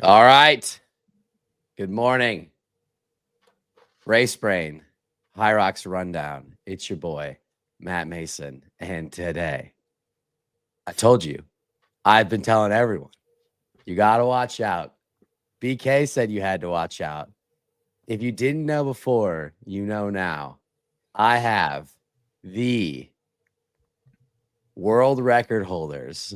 All right. Good morning. Race Brain, HYROX Rundown. It's your boy, Matt Mason. And today, I told you, I've been telling everyone, you got to watch out. BK said you had to watch out. If you didn't know before, you know now. I have the world record holders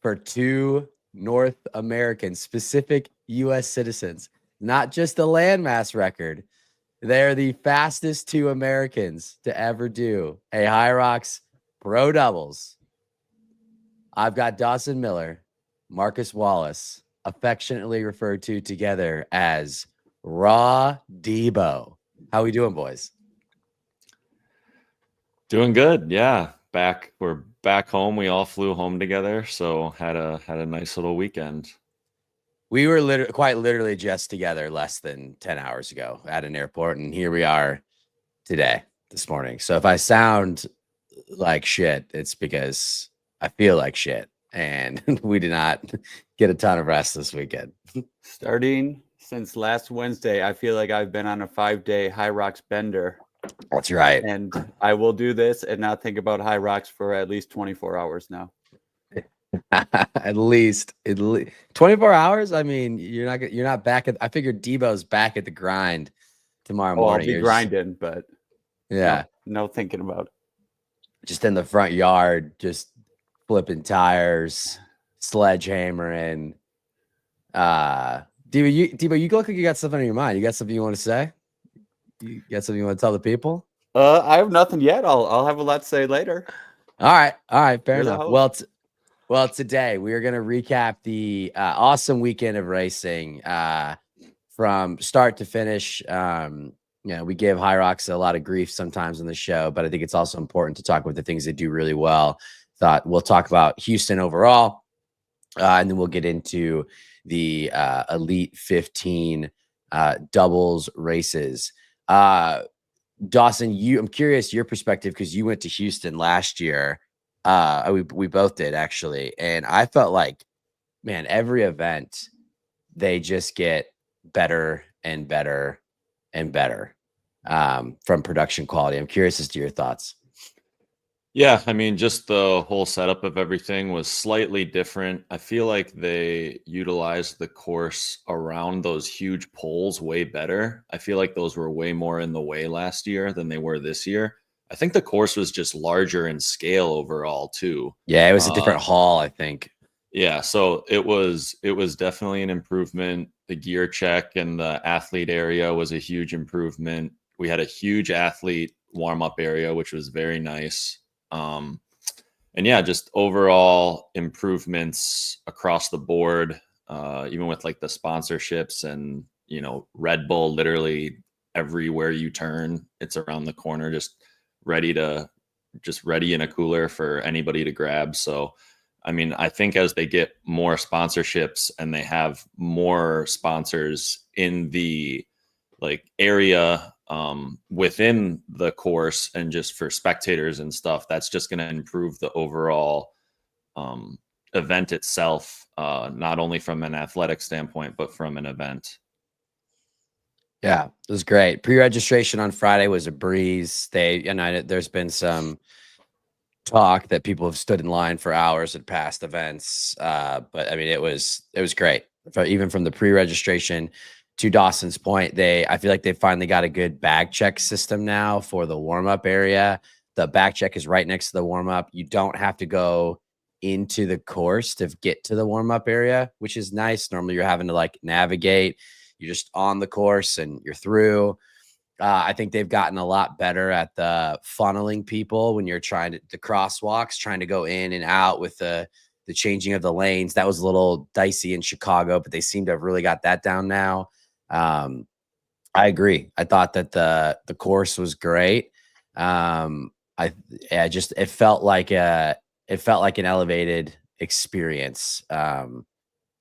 for two North American specific U.S. citizens, not just the landmass record. They're the fastest two Americans to ever do a HYROX Pro Doubles. I've got Dawson Miller, Marcus Wallace, affectionately referred to together as Raw Debo. How we doing, boys? Doing good, yeah. We're back home. We all flew home together, so had a nice little weekend. We were quite literally just together less than 10 hours ago at an airport, and here we are this morning. So if I sound like shit, it's because I feel like shit, and we did not get a ton of rest this weekend. Starting since last Wednesday, I feel like I've been on a 5-day HYROX bender. That's right. And I will do this and not think about HYROX for at least 24 hours now. at least 24 hours. I mean, you're not back at. I figured Debo's back at the grind tomorrow morning. I'll be grinding, but yeah, no thinking about it. Just in the front yard, just flipping tires, sledgehammering. Debo, you look like you got something on your mind. You got something you want to say? You got something you want to tell the people? I have nothing yet. I'll have a lot to say later. All right, fair enough. Well, today we are going to recap the awesome weekend of racing from start to finish. We give HYROX a lot of grief sometimes on the show, but I think it's also important to talk about the things they do really well. Thought we'll talk about Houston overall, and then we'll get into the Elite 15 doubles races. Dawson, I'm curious your perspective because you went to Houston last year. We both did actually, and I felt like, man, every event they just get better and better and better from production quality. I'm curious as to your thoughts. Yeah, I mean, just the whole setup of everything was slightly different. I feel like they utilized the course around those huge poles way better. I feel like those were way more in the way last year than they were this year. I think the course was just larger in scale overall too. Yeah, it was a different haul, I think. Yeah, so it was definitely an improvement. The gear check and the athlete area was a huge improvement. We had a huge athlete warm-up area, which was very nice. And yeah, just overall improvements across the board, even with like the sponsorships and, Red Bull, literally everywhere you turn, it's around the corner, just ready in a cooler for anybody to grab. So, I mean, I think as they get more sponsorships and they have more sponsors in the area within the course and just for spectators and stuff, that's just going to improve the overall event itself, not only from an athletic standpoint, but from an event. Yeah, it was great. Pre-registration on Friday was a breeze. There's been some talk that people have stood in line for hours at past events. But I mean, it was great. Even from the pre-registration, to Dawson's point, I feel like they finally got a good bag check system now for the warm-up area. The bag check is right next to the warm-up. You don't have to go into the course to get to the warm-up area, which is nice. Normally you're having to navigate. You're just on the course and you're through. I think they've gotten a lot better at the funneling people when you're the crosswalks, trying to go in and out with the changing of the lanes. That was a little dicey in Chicago, but they seem to have really got that down now. I agree. I thought that the course was great. It felt like an elevated experience. There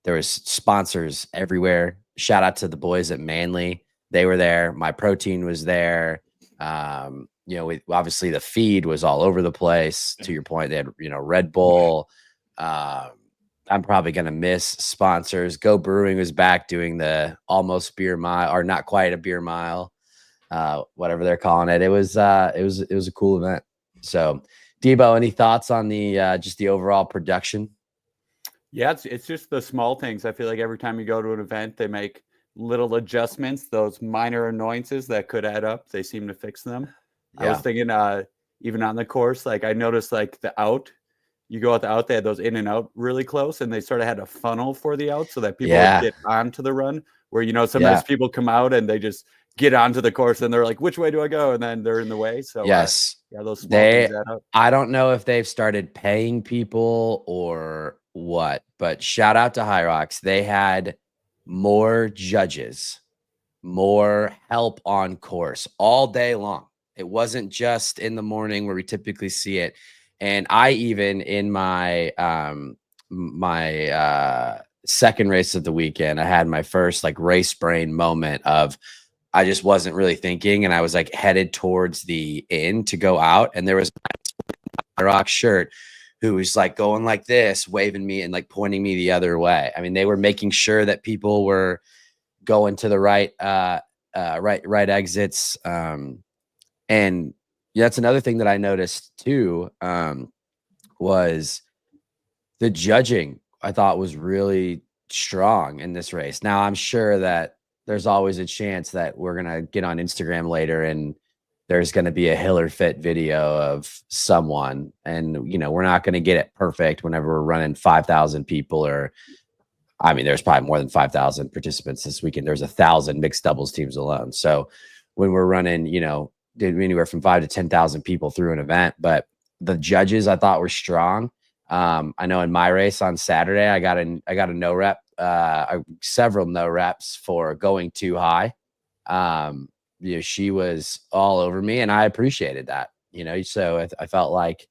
was sponsors everywhere. Shout out to the boys at Manly. They were there. My Protein was there. Obviously the feed was all over the place. To your point, they had, Red Bull. I'm probably gonna miss sponsors. Go Brewing was back doing the almost beer mile, or not quite a beer mile, whatever they're calling it. It was a cool event. So, Debo, any thoughts on the just the overall production? Yeah, it's just the small things. I feel like every time you go to an event, they make little adjustments, those minor annoyances that could add up. They seem to fix them. I was Yeah, thinking, even on the course, like I noticed, like the out, you go out the out, they had those in and out really close, and they sort of had a funnel for the out so that people would yeah, get onto the run. Where yeah. sometimes people come out and they just get onto the course and they're like, "Which way do I go?" And then they're in the way. So, Yes. yeah, those small They things add up. I don't know if they've started paying people or what, but shout out to HYROX. They had more judges, more help on course all day long. It wasn't just in the morning where we typically see it. And I even in my second race of the weekend, I had my first like race brain moment of I just wasn't really thinking, and I was like headed towards the inn to go out, and there was a rock shirt who was like going like this, waving me and like pointing me the other way. I mean, they were making sure that people were going to the right exits. And that's another thing that I noticed too, was the judging. I thought was really strong in this race. Now I'm sure that there's always a chance that we're gonna get on Instagram later and there's gonna be a Hiller Fit video of someone, and we're not gonna get it perfect whenever we're running 5,000 people, or I mean, there's probably more than 5,000 participants this weekend. There's 1,000 mixed doubles teams alone. So when we're running, did anywhere from 5 to 10,000 people through an event, but the judges I thought were strong. I know in my race on Saturday, I got a no rep, several no reps for going too high. She was all over me, and I appreciated that. So I felt like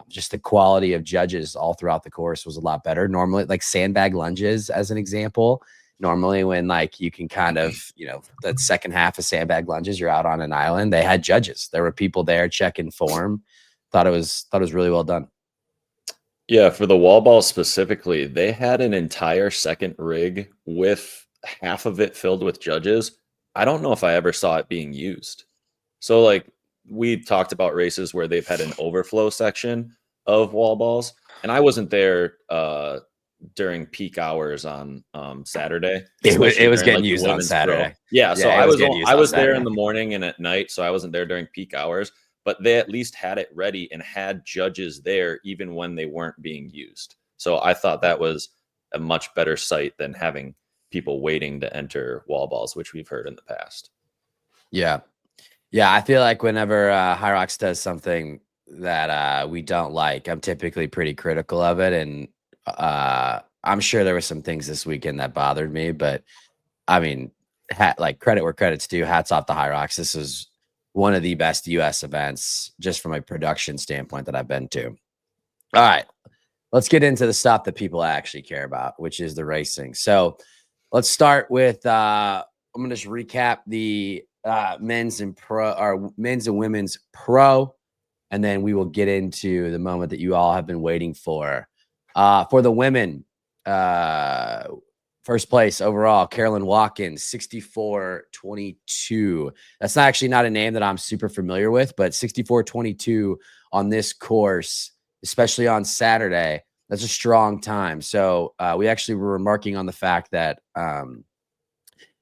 just the quality of judges all throughout the course was a lot better. Normally, like sandbag lunges, as an example, normally when like you can kind of, that second half of sandbag lunges, you're out on an island. They had judges. There were people there checking form. Thought it was really well done. Yeah, for the wall ball specifically, they had an entire second rig with half of it filled with judges. I don't know if I ever saw it being used. So, like, we talked about races where they've had an overflow section of wall balls, and I wasn't there during peak hours on Saturday. It was Especially during, getting like, the used on women's pro. Saturday. Yeah, so Yeah, it was getting used I on was there in Saturday. the morning and at night, so I wasn't there during peak hours. But they at least had it ready and had judges there even when they weren't being used. So I thought that was a much better sight than having people waiting to enter wall balls, which we've heard in the past. Yeah. Yeah, I feel like whenever HYROX does something that we don't like, I'm typically pretty critical of it. And I'm sure there were some things this weekend that bothered me, but I mean, like credit where credit's due. Hats off to HYROX. This is one of the best US events just from a production standpoint that I've been to. All right, let's get into the stuff that people actually care about, which is the racing. So let's start with I'm gonna just recap the men's and women's pro, and then we will get into the moment that you all have been waiting for. For the women, first place overall, Carolyn Watkins, 64-22. That's actually not a name that I'm super familiar with, but 64-22 on this course, especially on Saturday, that's a strong time. So we actually were remarking on the fact that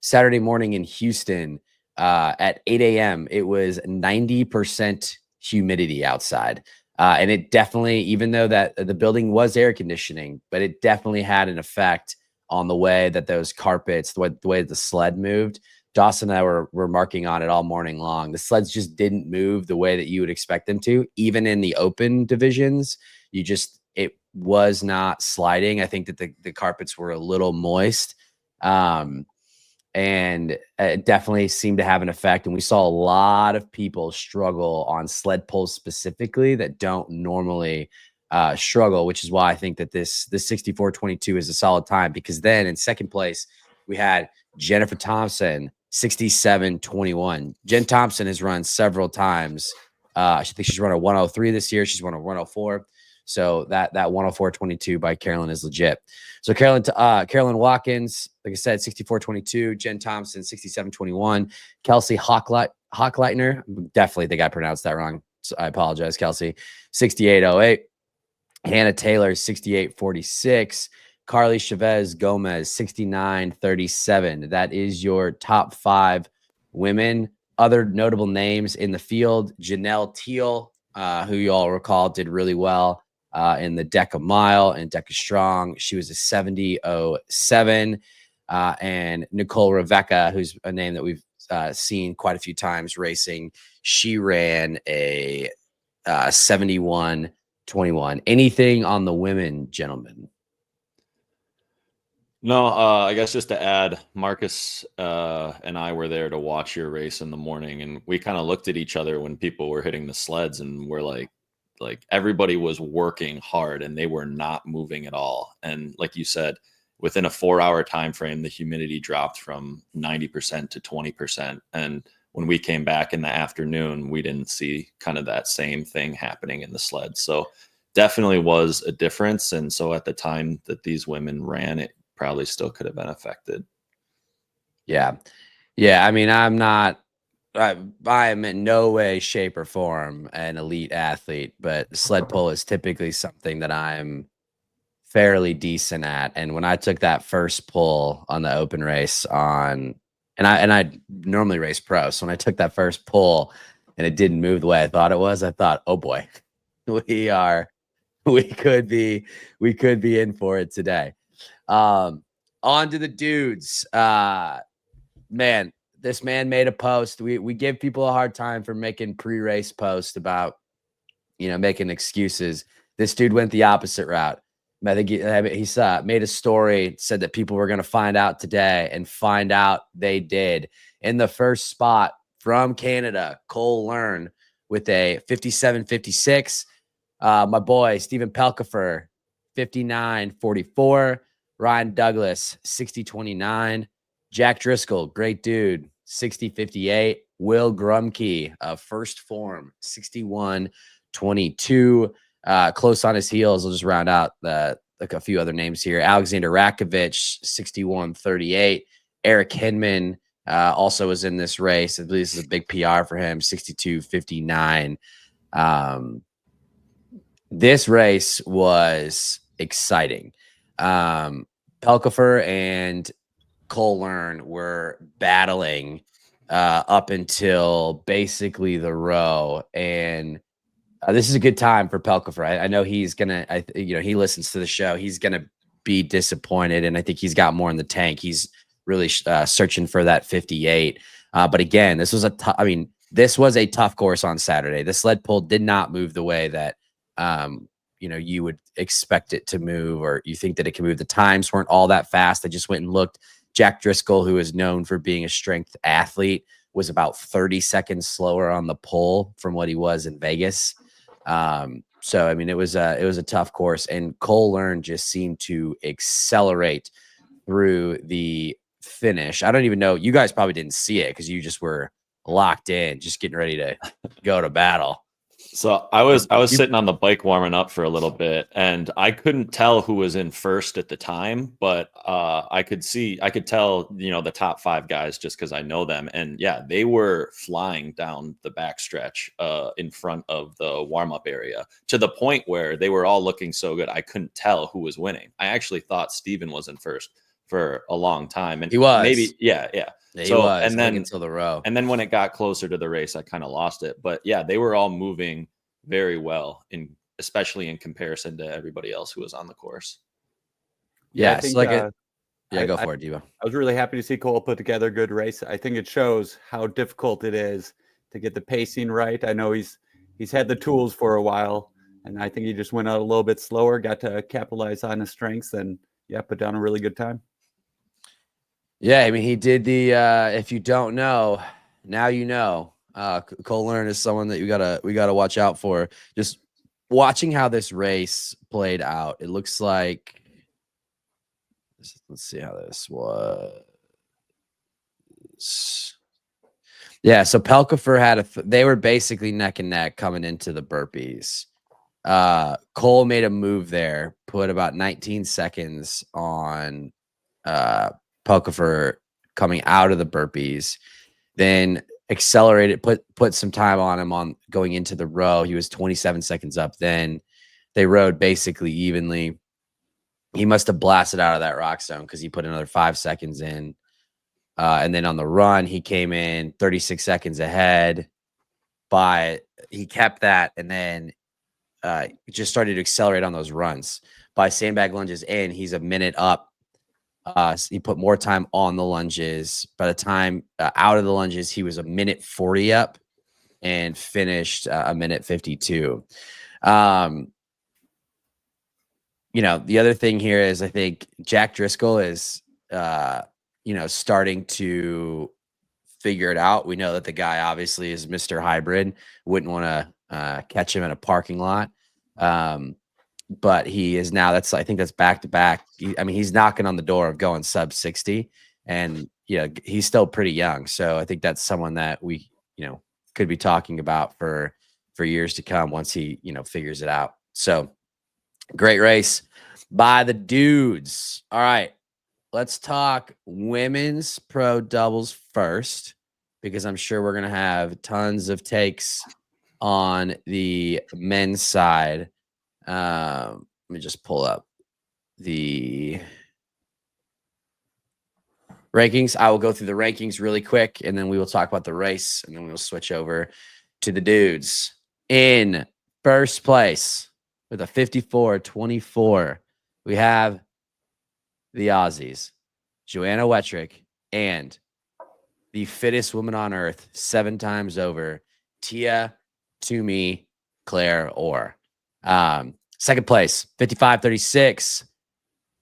Saturday morning in Houston at 8 a.m., it was 90% humidity outside. And it definitely, even though that the building was air conditioning, but it definitely had an effect on the way that those carpets, the way the sled moved. Dawson and I were marking on it all morning long. The sleds just didn't move the way that you would expect them to. Even in the open divisions, it was not sliding. I think that the carpets were a little moist. And it definitely seemed to have an effect. And we saw a lot of people struggle on sled pulls specifically that don't normally struggle, which is why I think that this 64-22 is a solid time, because then in second place, we had Jennifer Thompson, 67-21. Jen Thompson has run several times. I think she's run a 103 this year. She's run a 104. So that 104.22 by Carolyn is legit. So Carolyn Watkins, like I said, 64.22. Jen Thompson, 67.21. Kelsey Hochleitner, definitely think I pronounced that wrong. So I apologize, Kelsey. 68.08. Hannah Taylor, 68.46. Carly Chavez Gomez, 69.37. That is your top 5 women. Other notable names in the field: Janelle Teal, who you all recall did really well in the Deca Mile and Deca Strong. She was a 70.07. And Nicole Rebecca, who's a name that we've seen quite a few times racing, she ran a 71.21. Anything on the women, gentlemen? No, I guess just to add, Marcus and I were there to watch your race in the morning, and we kind of looked at each other when people were hitting the sleds, and we're like everybody was working hard and they were not moving at all. And like you said, within a 4-hour time frame, the humidity dropped from 90% to 20%. And when we came back in the afternoon, we didn't see kind of that same thing happening in the sled. So definitely was a difference. And so at the time that these women ran, it probably still could have been affected. Yeah. I mean, I am in no way, shape, or form an elite athlete, but sled pull is typically something that I'm fairly decent at. And when I took that first pull on the open race and I normally race pro, so when I took that first pull and it didn't move the way I thought it was, I thought, oh boy, we could be in for it today. On to the dudes. Man, this man made a post. We give people a hard time for making pre-race posts about, making excuses. This dude went the opposite route. I think he made a story, said that people were going to find out today, and find out they did. In the first spot from Canada, Cole Learn with a 57.56. My boy, Stephen Pelkifer, 59.44. Ryan Douglas, 60.29. Jack Driscoll, great dude, 60.58. Will Grumke, first form, 61.22. Close on his heels. I'll just round out a few other names here. Alexander Rakovich, 61.38. Eric Hinman also was in this race. I believe this is a big PR for him, 62.59. This race was exciting. Pelkifer and Cole Learn were battling up until basically the row, and this is a good time for Pelkifer. I know he's gonna, he listens to the show. He's gonna be disappointed, and I think he's got more in the tank. He's really searching for that 58. But again, this was a tough course on Saturday. The sled pull did not move the way that you would expect it to move, or you think that it can move. The times weren't all that fast. I just went and looked. Jack Driscoll, who is known for being a strength athlete, was about 30 seconds slower on the pull from what he was in Vegas. So I mean, it was a tough course, and Cole Learn just seemed to accelerate through the finish. I don't even know. You guys probably didn't see it because you just were locked in, just getting ready to go to battle. So I was sitting on the bike warming up for a little bit, and I couldn't tell who was in first at the time, but I could tell, the top 5 guys just because I know them. And yeah, they were flying down the backstretch in front of the warm-up area, to the point where they were all looking so good I couldn't tell who was winning. I actually thought Steven was in first for a long time, and he was. Maybe yeah. Yeah, so, he was, and then until the row. And then when it got closer to the race, I kind of lost it. But yeah, they were all moving very well, especially in comparison to everybody else who was on the course. Yeah, I think, go for it, Diva. I was really happy to see Cole put together a good race. I think it shows how difficult it is to get the pacing right. I know he's had the tools for a while, and I think he just went out a little bit slower, got to capitalize on his strengths, and put down a really good time. Yeah, I mean, he did the if you don't know, now you know. Cole Learn is someone that we gotta watch out for. Just watching how this race played out, it looks like, let's see how this was. Yeah, so Pelkifer had they were basically neck and neck coming into the burpees. Cole made a move there, put about 19 seconds on Pokafor coming out of the burpees, then accelerated, put some time on him on going into the row. He was 27 seconds up. Then they rode basically evenly. He must have blasted out of that rock zone because he put another 5 seconds in. And then on the run, he came in 36 seconds ahead, but he kept that and then just started to accelerate on those runs. By sandbag lunges in, he's a minute up. He put more time on the lunges. By the time out of the lunges, he was a minute 40 up and finished a minute 52. The other thing here is I think Jack Driscoll is, starting to figure it out. We know that the guy obviously is Mr. Hybrid. Wouldn't want to catch him in a parking lot. But he is now, I think that's back to back. He's knocking on the door of going sub 60 and, he's still pretty young. So I think that's someone that we, could be talking about for years to come once he, figures it out. So great race by the dudes. All right. Let's talk women's pro doubles first, because I'm sure we're going to have tons of takes on the men's side. Let me just pull up the rankings. I will go through the rankings really quick, and then we will talk about the race, and then we'll switch over to the dudes. In first place with a 54-24, we have the Aussies, Joanna Wetrick, and the fittest woman on earth 7 times over, Tia-Clair Orr. Second place, 55-36,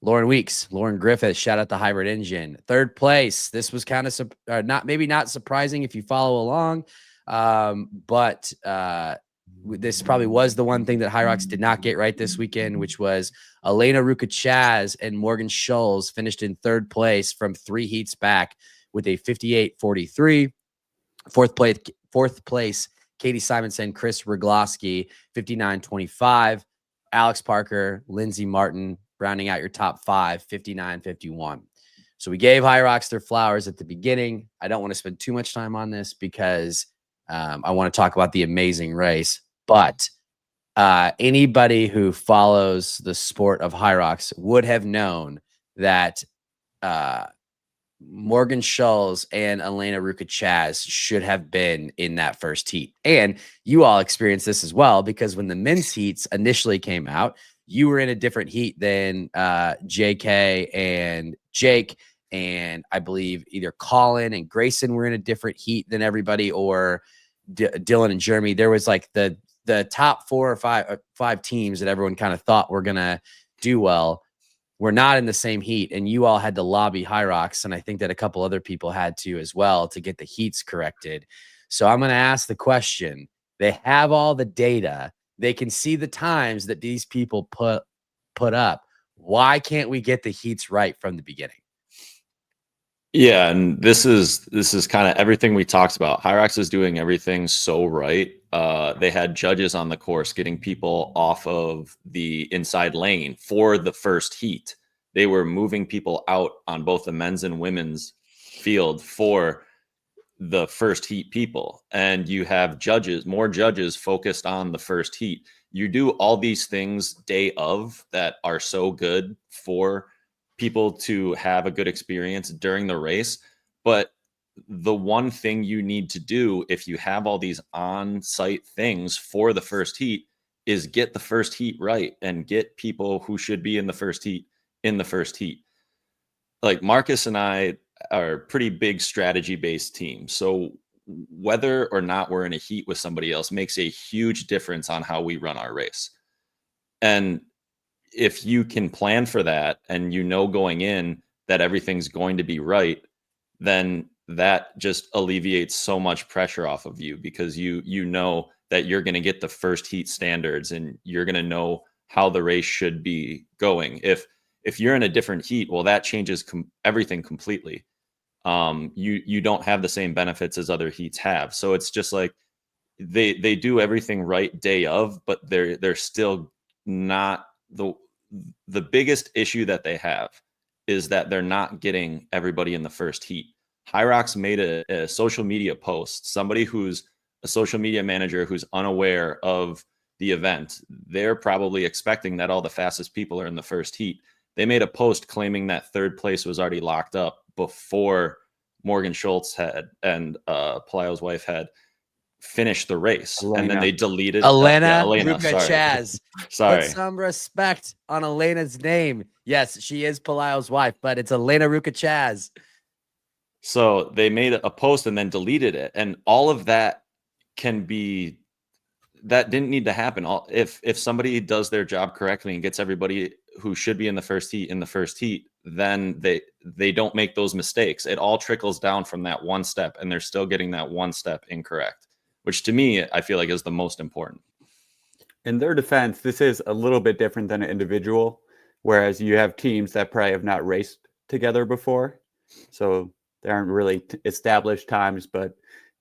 Lauren Weeks, Lauren Griffith. Shout out the Hybrid Engine. Third place, this was kind of not surprising if you follow along, but this probably was the one thing that HYROX did not get right this weekend, which was Elena Ruka-Chaz and Morgan Scholes finished in third place from 3 heats back with a 58-43. Fourth place, Katie Simonson, Chris Rogloski, 59-25. Alex Parker, Lindsay Martin, rounding out your top 5, 59-51. So we gave HYROX their flowers at the beginning. I don't want to spend too much time on this because I want to talk about the amazing race. But anybody who follows the sport of HYROX would have known that Morgan Scholes and Elena Ruka-Chaz should have been in that first heat. And you all experienced this as well, because when the men's heats initially came out, you were in a different heat than JK and Jake. And I believe either Colin and Grayson were in a different heat than everybody, or Dylan and Jeremy. There was like the top 4 or 5 teams that everyone kind of thought were going to do well. We're not in the same heat, and you all had to lobby HYROX, and I think that a couple other people had to as well to get the heats corrected. So I'm going to ask the question. They have all the data. They can see the times that these people put up. Why can't we get the heats right from the beginning? Yeah, and this is kind of everything we talked about. HYROX is doing everything so right. They had judges on the course getting people off of the inside lane for the first heat. They were moving people out on both the men's and women's field for the first heat people. And you have more judges focused on the first heat. You do all these things day of that are so good for people to have a good experience during the race. But the one thing you need to do if you have all these on-site things for the first heat is get the first heat right and get people who should be in the first heat in the first heat. Like Marcus and I are a pretty big strategy-based team. So whether or not we're in a heat with somebody else makes a huge difference on how we run our race. And if you can plan for that and going in that everything's going to be right, then that just alleviates so much pressure off of you, because you know that you're going to get the first heat standards and you're going to know how the race should be going. If you're in a different heat, well, that changes everything completely. You don't have the same benefits as other heats have. So it's just like they do everything right day of, but they're still not the biggest issue that they have is that they're not getting everybody in the first heat. HYROX made a social media post. Somebody who's a social media manager who's unaware of the event, they're probably expecting that all the fastest people are in the first heat. They made a post claiming that third place was already locked up before Morgan Schultz had and Palaio's wife had finished the race. And then Elena. they deleted Elena, Elena, Ruka sorry. Chaz. Put Sorry. some respect on Elena's name. Yes, she is Palaio's wife, but it's Elena Ruka Chaz. So they made a post and then deleted it. And all of that that didn't need to happen. If somebody does their job correctly and gets everybody who should be in the first heat, then they don't make those mistakes. It all trickles down from that one step, and they're still getting that one step incorrect, which to me, I feel like is the most important. In their defense, this is a little bit different than an individual, whereas you have teams that probably have not raced together before. So there aren't really established times, but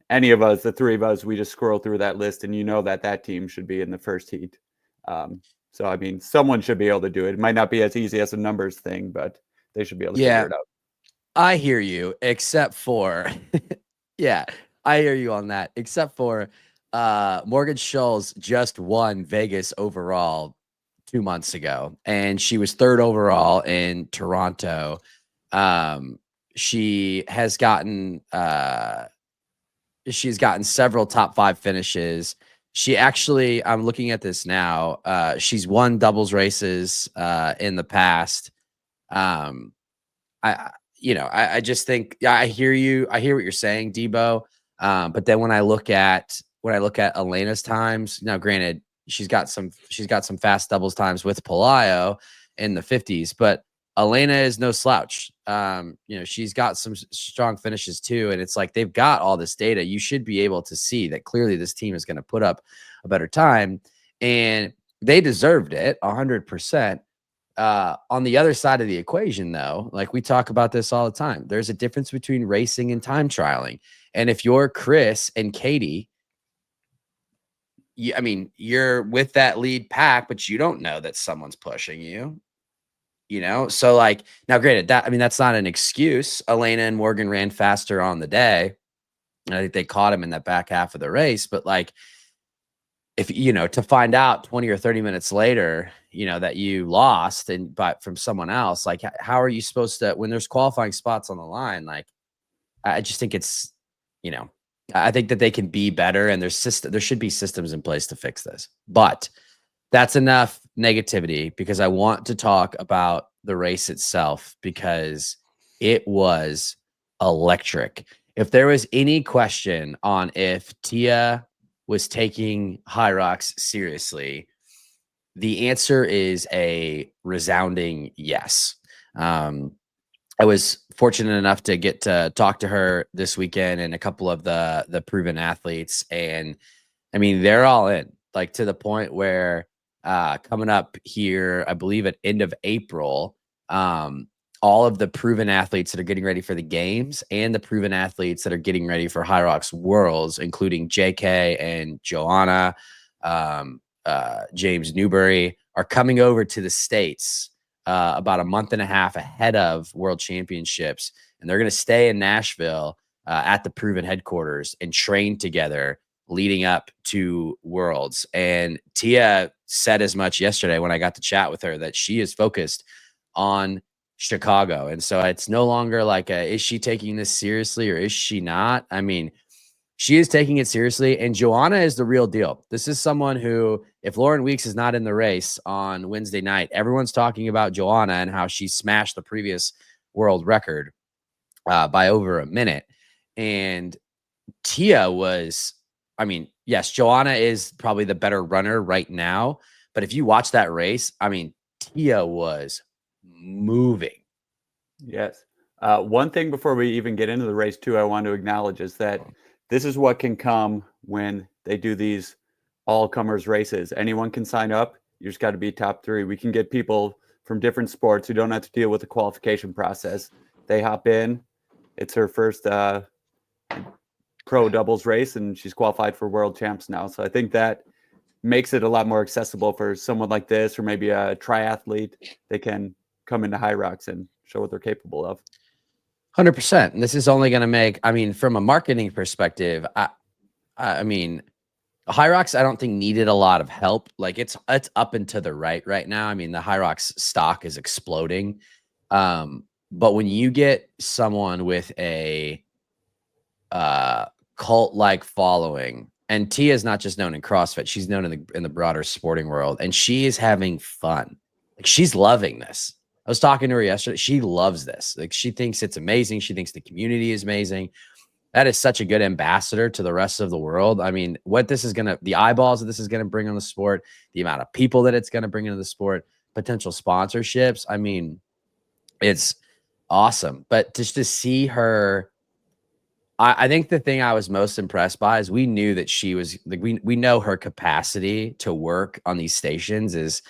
any of us, the three of us, we just scroll through that list and you know that team should be in the first heat. So, I mean, someone should be able to do it. It might not be as easy as a numbers thing, but they should be able to figure it out. I hear you, except for, yeah, I hear you on that, except for Morgan Schultz just won Vegas overall 2 months ago, and she was third overall in Toronto. She has gotten she's gotten several top 5 finishes. She actually, I'm looking at this now. She's won doubles races in the past. I just think, yeah, I hear you. I hear what you're saying, Debo. But then when I look at Elena's times, now granted, she's got some fast doubles times with Palaio in the 50s, but Elena is no slouch. She's got some strong finishes too. And it's like, they've got all this data. You should be able to see that clearly this team is going to put up a better time, and they deserved it 100%. On the other side of the equation, though, like we talk about this all the time, there's a difference between racing and time trialing. And if you're Chris and Katie, you're with that lead pack, but you don't know that someone's pushing you. So like, now granted, that's not an excuse. Elena and Morgan ran faster on the day, and I think they caught him in that back half of the race. But like, if to find out 20 or 30 minutes later, that you lost but from someone else, like, how are you supposed to, when there's qualifying spots on the line? Like, I just think it's, I think that they can be better, and there should be systems in place to fix this. But that's enough negativity, because I want to talk about the race itself, because it was electric. If there was any question on if Tia was taking HYROX seriously, the answer is a resounding yes. I was fortunate enough to get to talk to her this weekend and a couple of the proven athletes, and they're all in, like, to the point where coming up here, I believe at end of April, all of the proven athletes that are getting ready for the games and the proven athletes that are getting ready for HYROX Worlds, including JK and Joanna, James Newbury, are coming over to the States about a month and a half ahead of World Championships. And they're going to stay in Nashville at the proven headquarters and train together leading up to Worlds. And Tia said as much yesterday when I got to chat with her, that she is focused on Chicago. And so it's no longer like is she taking this seriously or is she not? She is taking it seriously, and Joanna is the real deal. This is someone who, if Lauren Weeks is not in the race on Wednesday night, everyone's talking about Joanna and how she smashed the previous world record by over a minute. And Tia was, yes, Joanna is probably the better runner right now, but if you watch that race, Tia was moving. Yes. One thing before we even get into the race too, I want to acknowledge is that this is what can come when they do these all-comers races. Anyone can sign up. You just got to be top 3. We can get people from different sports who don't have to deal with the qualification process. They hop in. It's her first pro doubles race, and she's qualified for world champs now. So I think that makes it a lot more accessible for someone like this, or maybe a triathlete. They can come into HYROX and show what they're capable of. 100%. And this is only going to make, I mean, from a marketing perspective, I mean, HYROX, I don't think needed a lot of help. Like it's up and to the right now. I mean, the HYROX stock is exploding. But when you get someone with a cult-like following, and Tia is not just known in CrossFit, she's known in the broader sporting world, and she is having fun. Like she's loving this. I was talking to her yesterday. She loves this. Like she thinks it's amazing. She thinks the community is amazing. That is such a good ambassador to the rest of the world. I mean, what this is the eyeballs that this is gonna bring on the sport, the amount of people that it's gonna bring into the sport, potential sponsorships. I mean, it's awesome. But just to see her, I think the thing I was most impressed by is we knew that she was like, we know her capacity to work on these stations is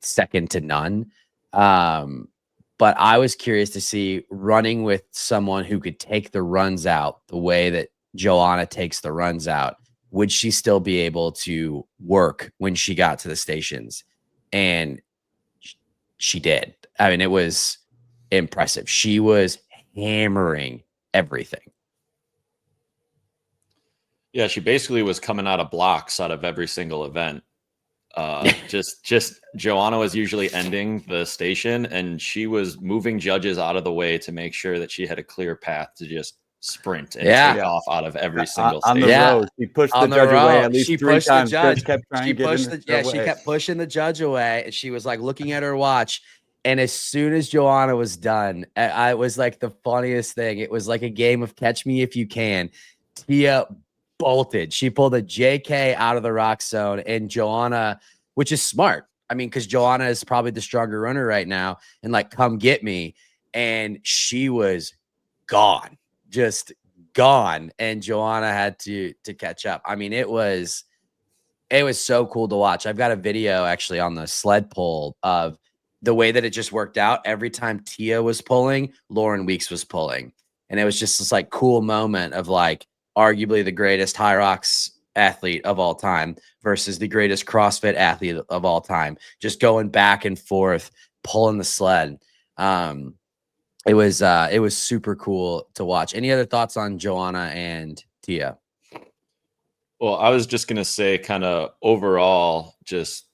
second to none. But I was curious to see running with someone who could take the runs out the way that Joanna takes the runs out. Would she still be able to work when she got to the stations? And she did. I mean, it was impressive. She was hammering everything. Yeah, she basically was coming out of blocks out of every single event. Just Joanna was usually ending the station, and she was moving judges out of the way to make sure that she had a clear path to just sprint and take off out of every single station. On the road, she pushed the judge away at least 3 times. Judge kept trying she to pushed get the she kept pushing the judge away, and she was like looking at her watch. And as soon as Joanna was done, I was like the funniest thing. It was like a game of catch me if you can. Tia bolted. She pulled a JK out of the rock zone, and Joanna, which is smart. I mean, because Joanna is probably the stronger runner right now, and like, come get me. And she was gone, just gone. And Joanna had to catch up. I mean, it was so cool to watch. I've got a video actually on the sled pull of the way that it just worked out. Every time Tia was pulling, Lauren Weeks was pulling. And it was just this like cool moment of like arguably the greatest HYROX athlete of all time versus the greatest CrossFit athlete of all time, just going back and forth, pulling the sled. It was super cool to watch. Any other thoughts on Joanna and Tia? Well, I was just going to say kind of overall, just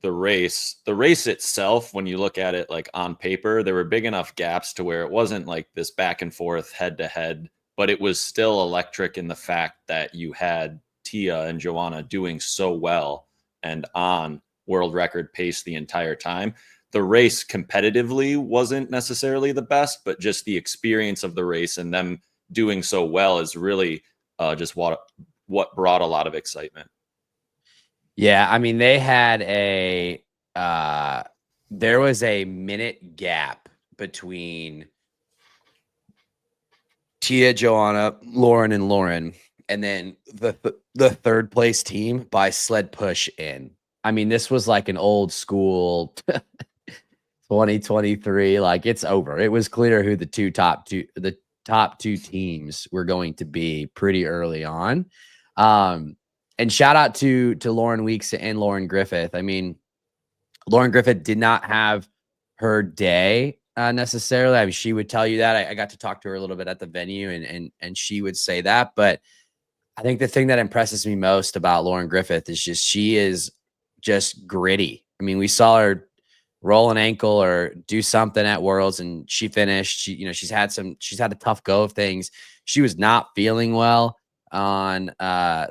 the race itself, when you look at it like on paper, there were big enough gaps to where it wasn't like this back and forth head to head, but it was still electric in the fact that you had Tia and Joanna doing so well and on world record pace the entire time. The race competitively wasn't necessarily the best, but just the experience of the race and them doing so well is really just what brought a lot of excitement. Yeah, I mean, they had there was a minute gap between Tia, Joanna, Lauren, and then the third place team by sled push in. I mean, this was like an old school 2023. Like, it's over. It was clear who the top two teams were going to be pretty early on. And shout out to Lauren Weeks and Lauren Griffith. I mean, Lauren Griffith did not have her day necessarily. I mean, she would tell you that. I got to talk to her a little bit at the venue, and she would say that. But I think the thing that impresses me most about Lauren Griffith is she is just gritty. I mean, we saw her roll an ankle or do something at Worlds, and she finished. She's had a tough go of things. She was not feeling well on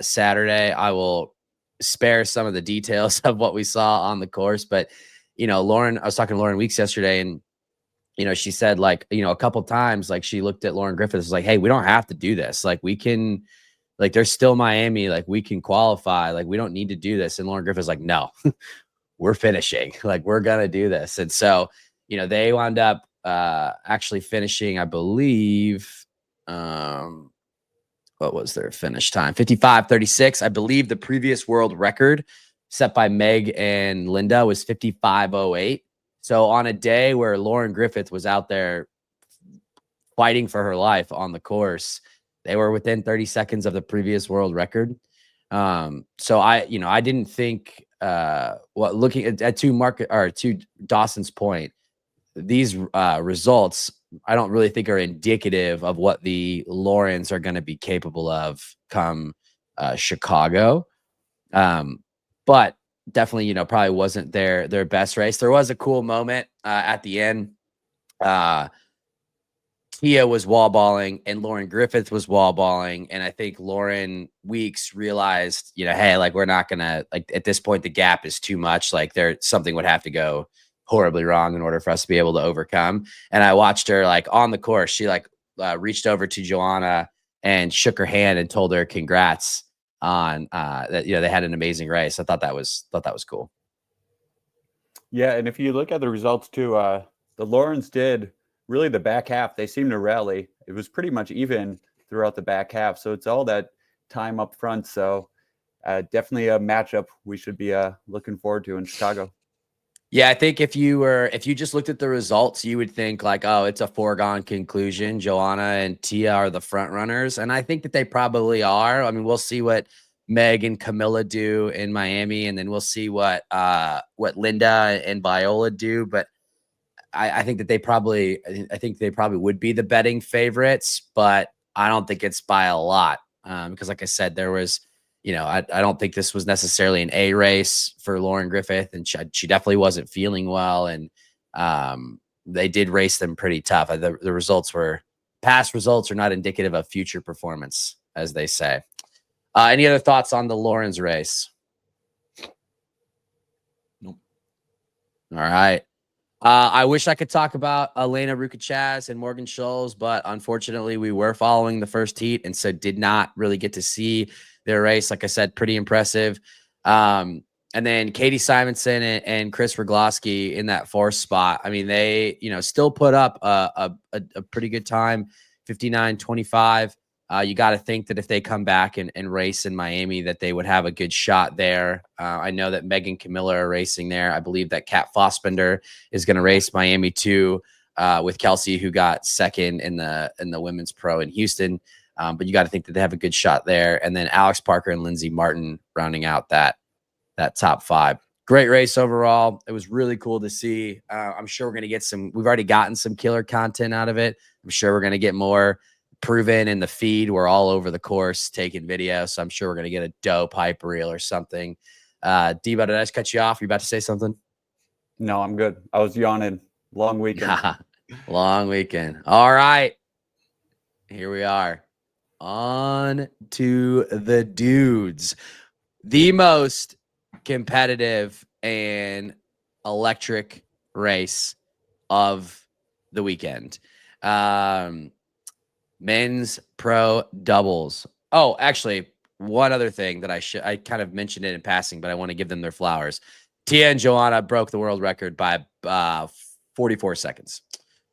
Saturday. I will spare some of the details of what we saw on the course, but Lauren, I was talking to Lauren Weeks yesterday, and she said, like, a couple times, like, she looked at Lauren Griffith, was like, hey, we don't have to do this, like, we can, like, there's still Miami, like, we can qualify, like, we don't need to do this. And Lauren Griffith's like, no, we're finishing, like, we're gonna do this. And so they wound up actually finishing, I believe, what was their finish time? 55:36. I believe the previous world record set by Meg and Linda was 55:08. So on a day where Lauren Griffith was out there fighting for her life on the course, They were within 30 seconds of the previous world record. So I didn't think looking at to Dawson's point, these results I don't really think are indicative of what the Laurens are going to be capable of come Chicago. But definitely, probably wasn't their best race. There was a cool moment at the end. Tia was wall balling and Lauren Griffith was wall balling. And I think Lauren Weeks realized, hey, like we're not gonna, like, at this point the gap is too much. Like something would have to go horribly wrong in order for us to be able to overcome. And I watched her like on the course. She reached over to Joanna and shook her hand and told her congrats on that. They had an amazing race. I thought that was cool. Yeah, and if you look at the results too, the Laurens did really the back half. They seemed to rally. It was pretty much even throughout the back half. So it's all that time up front. So definitely a matchup we should be looking forward to in Chicago. Yeah, I think if you just looked at the results, you would think like, oh, it's a foregone conclusion. Joanna and Tia are the front runners. And I think that they probably are. I mean, we'll see what Meg and Camilla do in Miami, and then we'll see what Linda and Viola do. But I think that they probably would be the betting favorites, but I don't think it's by a lot. Because like I said, there was, I don't think this was necessarily an A race for Lauren Griffith, and she definitely wasn't feeling well. And they did race them pretty tough. The past results are not indicative of future performance, as they say. Any other thoughts on the Lauren's race? Nope. All right. I wish I could talk about Elena Rukachaz and Morgan Scholes, but unfortunately we were following the first heat and so did not really get to see their race. Like I said, pretty impressive. And then Katie Simonson and Chris Rogloski in that fourth spot. I mean, they, still put up a pretty good time, 59:25. You got to think that if they come back and race in Miami, that they would have a good shot there. I know that Meg and Camilla are racing there. I believe that Kat Fossbender is going to race Miami too, with Kelsey, who got second in the women's pro in Houston. But you got to think that they have a good shot there. And then Alex Parker and Lindsey Martin rounding out that top five. Great race overall. It was really cool to see. I'm sure we're going to get we've already gotten some killer content out of it. I'm sure we're going to get more proven in the feed. We're all over the course taking video. So I'm sure we're going to get a dope hype reel or something. Debo, did I just cut you off? You about to say something? No, I'm good. I was yawning. Long weekend. Long weekend. All right. Here we are. On to the dudes. The most competitive and electric race of the weekend. Men's pro doubles. Oh, actually, one other thing that I kind of mentioned it in passing, but I want to give them their flowers. Tia and Joanna broke the world record by 44 seconds.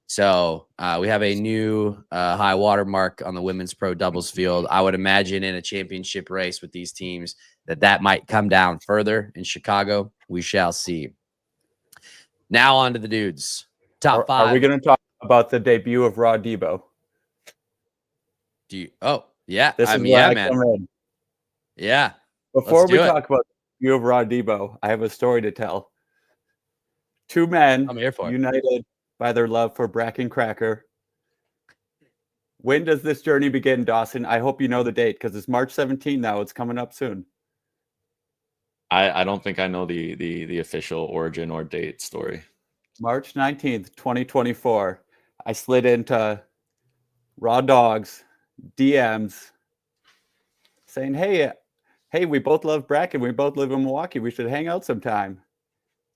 So we have a new high water mark on the women's pro doubles field. I would imagine in a championship race with these teams that might come down further in Chicago. We shall see. Now on to the dudes. Top five. Are we going to talk about the debut of Raw Debo? Oh, yeah. This is yeah, where man. come in. Yeah. Before we talk about the debut of Raw Debo, I have a story to tell. Two men united by their love for Bracken Cracker. When does this journey begin, Dawson? I hope you know the date because it's March 17th now. It's coming up soon. I don't think I know the official origin or date story. March 19th, 2024. I slid into Raw Dogs DMs saying, hey, we both love Bracken. We both live in Milwaukee. We should hang out sometime.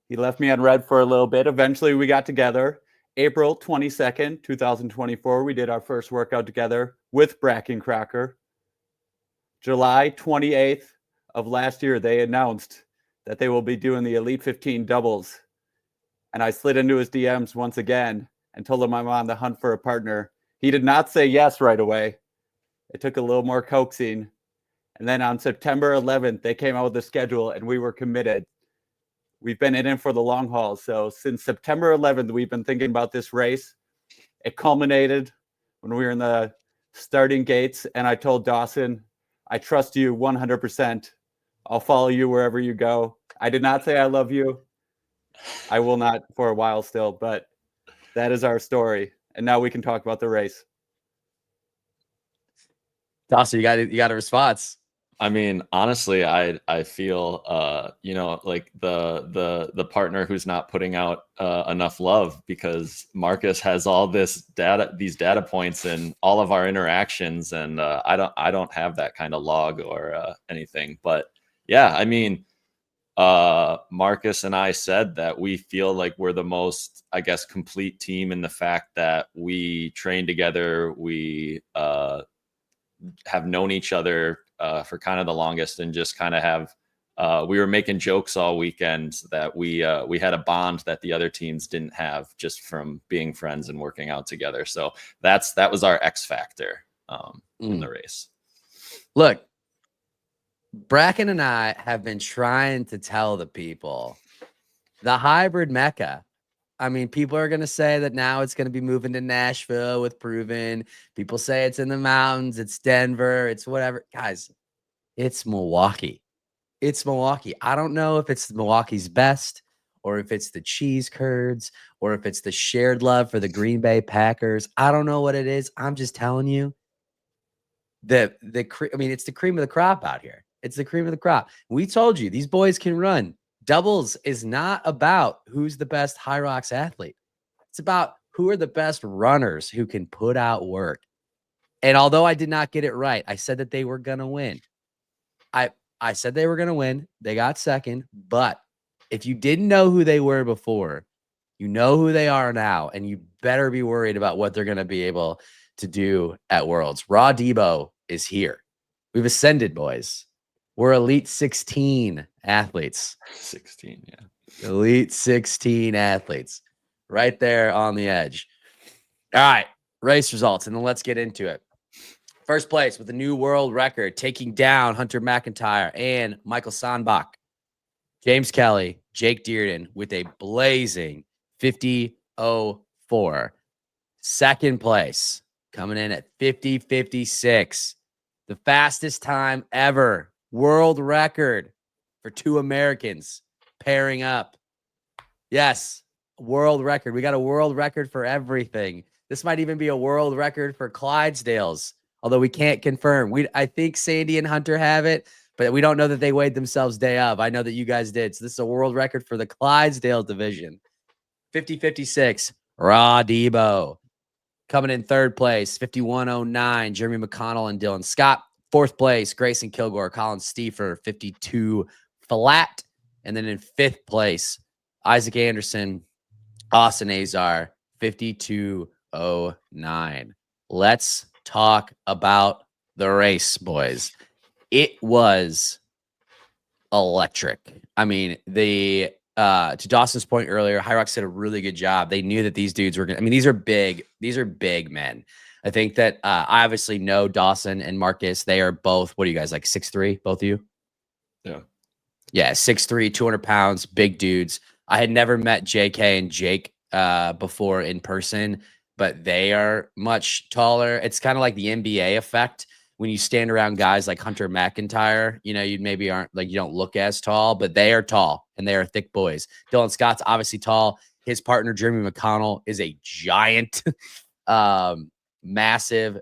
He left me on red for a little bit. Eventually, we got together. April 22nd, 2024, we did our first workout together with Bracken Cracker. July 28th of last year, they announced that they will be doing the Elite 15 doubles. And I slid into his DMs once again and told him I'm on the hunt for a partner. He did not say yes right away. It took a little more coaxing. And then on September 11th, they came out with the schedule and we were committed. We've been in it for the long haul. So since September 11th, we've been thinking about this race. It culminated when we were in the starting gates, and I told Dawson, I trust you 100%. I'll follow you wherever you go. I did not say I love you. I will not for a while still, but that is our story. And now we can talk about the race. Dawson, you got a response. I mean, honestly, I feel like the partner who's not putting out enough love, because Marcus has all these data points in all of our interactions, and I don't have that kind of log or anything. But yeah, I mean, Marcus and I said that we feel like we're the most, I guess, complete team in the fact that we train together, we have known each other for kind of the longest, and just kind of have we were making jokes all weekend that we had a bond that the other teams didn't have, just from being friends and working out together. So that was our X factor in the race. Look, Bracken and I have been trying to tell the people the hybrid mecca. I mean, people are going to say that now it's going to be moving to Nashville with Proven. People say it's in the mountains, it's Denver, it's whatever. Guys, it's Milwaukee. It's Milwaukee. I don't know if it's Milwaukee's best, or if it's the cheese curds, or if it's the shared love for the Green Bay Packers. I don't know what it is. I'm just telling you that it's the cream of the crop out here. It's the cream of the crop. We told you these boys can run. Doubles is not about who's the best HYROX athlete. It's about who are the best runners who can put out work. And although I did not get it right, I said that they were going to win. I said they were going to win. They got second. But if you didn't know who they were before, you know who they are now, and you better be worried about what they're going to be able to do at Worlds. Raw Debo is here. We've ascended, boys. We're Elite 16 athletes. 16, yeah. Elite 16 athletes. Right there on the edge. All right, race results, and then let's get into it. First place with a new world record, taking down Hunter McIntyre and Michael Sandbach. James Kelly, Jake Dearden with a blazing 50.04. Second place, coming in at 50.56. The fastest time ever. World record for two Americans pairing up. Yes, world record. We got a world record for everything. This might even be a world record for Clydesdales, although we can't confirm. I think Sandy and Hunter have it, but we don't know that they weighed themselves day of. I know that you guys did. So this is a world record for the Clydesdale division. 50.56, Raw Debo. Coming in third place, 51.09, Jeremy McConnell and Dylan Scott. Fourth place, Grayson Kilgore, Colin Stiefer, 52 flat. And then in fifth place, Isaac Anderson, Austin Azar, 52.09. Let's talk about the race, boys. It was electric. I mean, to Dawson's point earlier, HYROX did a really good job. They knew that these dudes were going to, I mean, these are big men. I think that I obviously know Dawson and Marcus. They are both, what are you guys, like 6'3", both of you? Yeah. Yeah, 6'3", 200 pounds, big dudes. I had never met JK and Jake before in person, but they are much taller. It's kind of like the NBA effect. When you stand around guys like Hunter McIntyre, you know, you maybe aren't like, you don't look as tall, but they are tall and they are thick boys. Dylan Scott's obviously tall. His partner, Jeremy McConnell, is a giant, massive.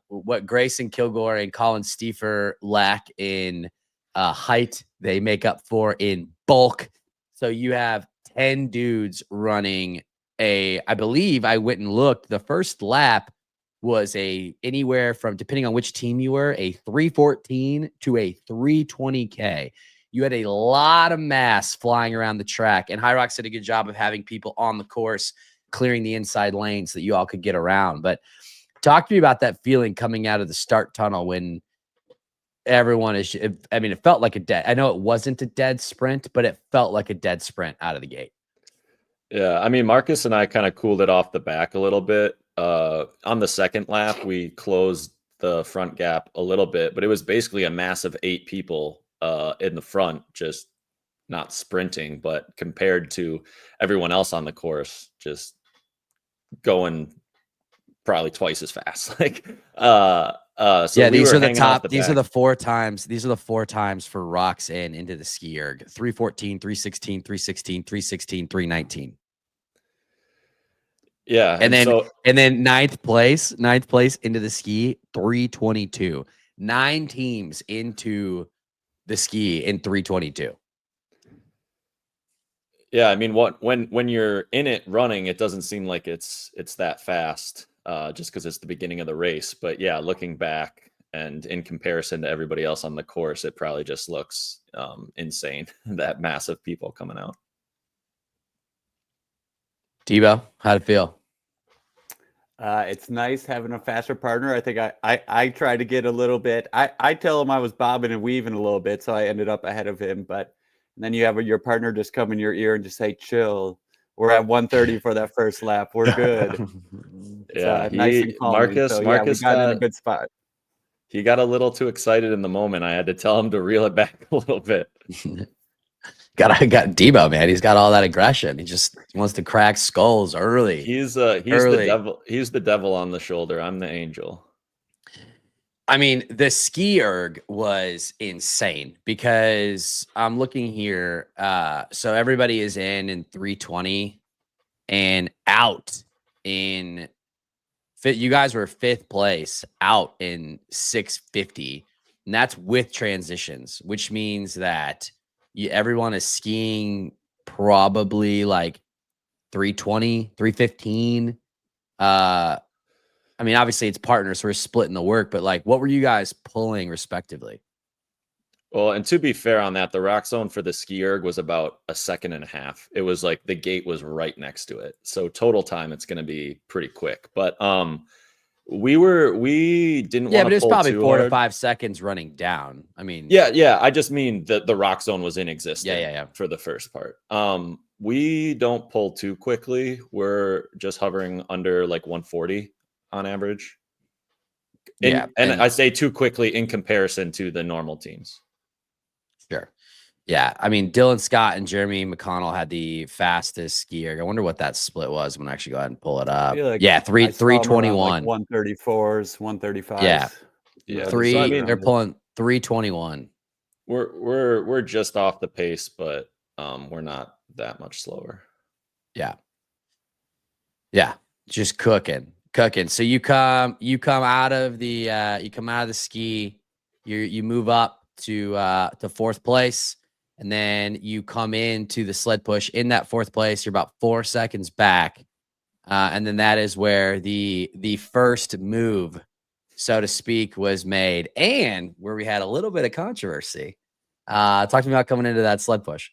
What Grayson Kilgore and Colin Stiefer lack in height, they make up for in bulk. So you have 10 dudes running I believe I went and looked, the first lap was anywhere from, depending on which team you were, a 314 to a 320K. You had a lot of mass flying around the track, and HYROX did a good job of having people on the course clearing the inside lanes so that you all could get around. But talk to me about that feeling coming out of the start tunnel when everyone is, I mean, it felt like I know it wasn't a dead sprint, but it felt like a dead sprint out of the gate. Yeah, I mean, Marcus and I kind of cooled it off the back a little bit. On the second lap, we closed the front gap a little bit, but it was basically a mass of 8 people in the front, just not sprinting, but compared to everyone else on the course, just going probably twice as fast. Like, so yeah, we these were are the hanging off top. the These are back. the 4 times. These are the 4 times for rocks into the ski erg: 314, 316, 316, 316, 319. Yeah, And then so ninth place into the ski, 322. 9 teams into the ski in 322. yeah, I mean, when you're in it running, it doesn't seem like it's that fast, just because it's the beginning of the race. But yeah, looking back and in comparison to everybody else on the course, it probably just looks insane, that mass of people coming out. Tebow, how'd it feel? It's nice having a faster partner. I think I tried to get a little bit. I tell him I was bobbing and weaving a little bit, so I ended up ahead of him. But then you have your partner just come in your ear and just say, "Chill. We're at 130 for that first lap. We're good." It's Yeah, nice and calming. So yeah, we got in a good spot. he got a little too excited in the moment. I had to tell him to reel it back a little bit. got Debo, man. He's got all that aggression. He just wants to crack skulls early. He's the devil. He's the devil on the shoulder. I'm the angel. I mean, the ski erg was insane because I'm looking here. So everybody is in 320 and out in fit. You guys were 5th place, out in 650. And that's with transitions, which means that everyone is skiing probably like 320, 315. I mean, obviously it's partners, so we're splitting the work, but like, what were you guys pulling respectively? Well, and to be fair on that, the rock zone for the ski erg was about 1.5 seconds. It was like the gate was right next to it. So total time, it's going to be pretty quick. But we didn't want to pull too hard. Yeah, but it's probably 4 to 5 seconds running down. I mean, yeah. I just mean that the rock zone was inexistent. Yeah. For the first part. We don't pull too quickly. We're just hovering under like 140 on average. And I say too quickly in comparison to the normal teams. Sure. Yeah. I mean, Dylan Scott and Jeremy McConnell had the fastest skier. I wonder what that split was. I'm going to actually go ahead and pull it up. Yeah. 321. Like 134s, 135s. Yeah. They're pulling 321. We're just off the pace, but we're not that much slower. Yeah. Just cooking. So you come out of the ski, you move up to 4th place, and then you come into the sled push. In that 4th place, you're about 4 seconds back, and then that is where the first move, so to speak, was made, and where we had a little bit of controversy. Talk to me about coming into that sled push.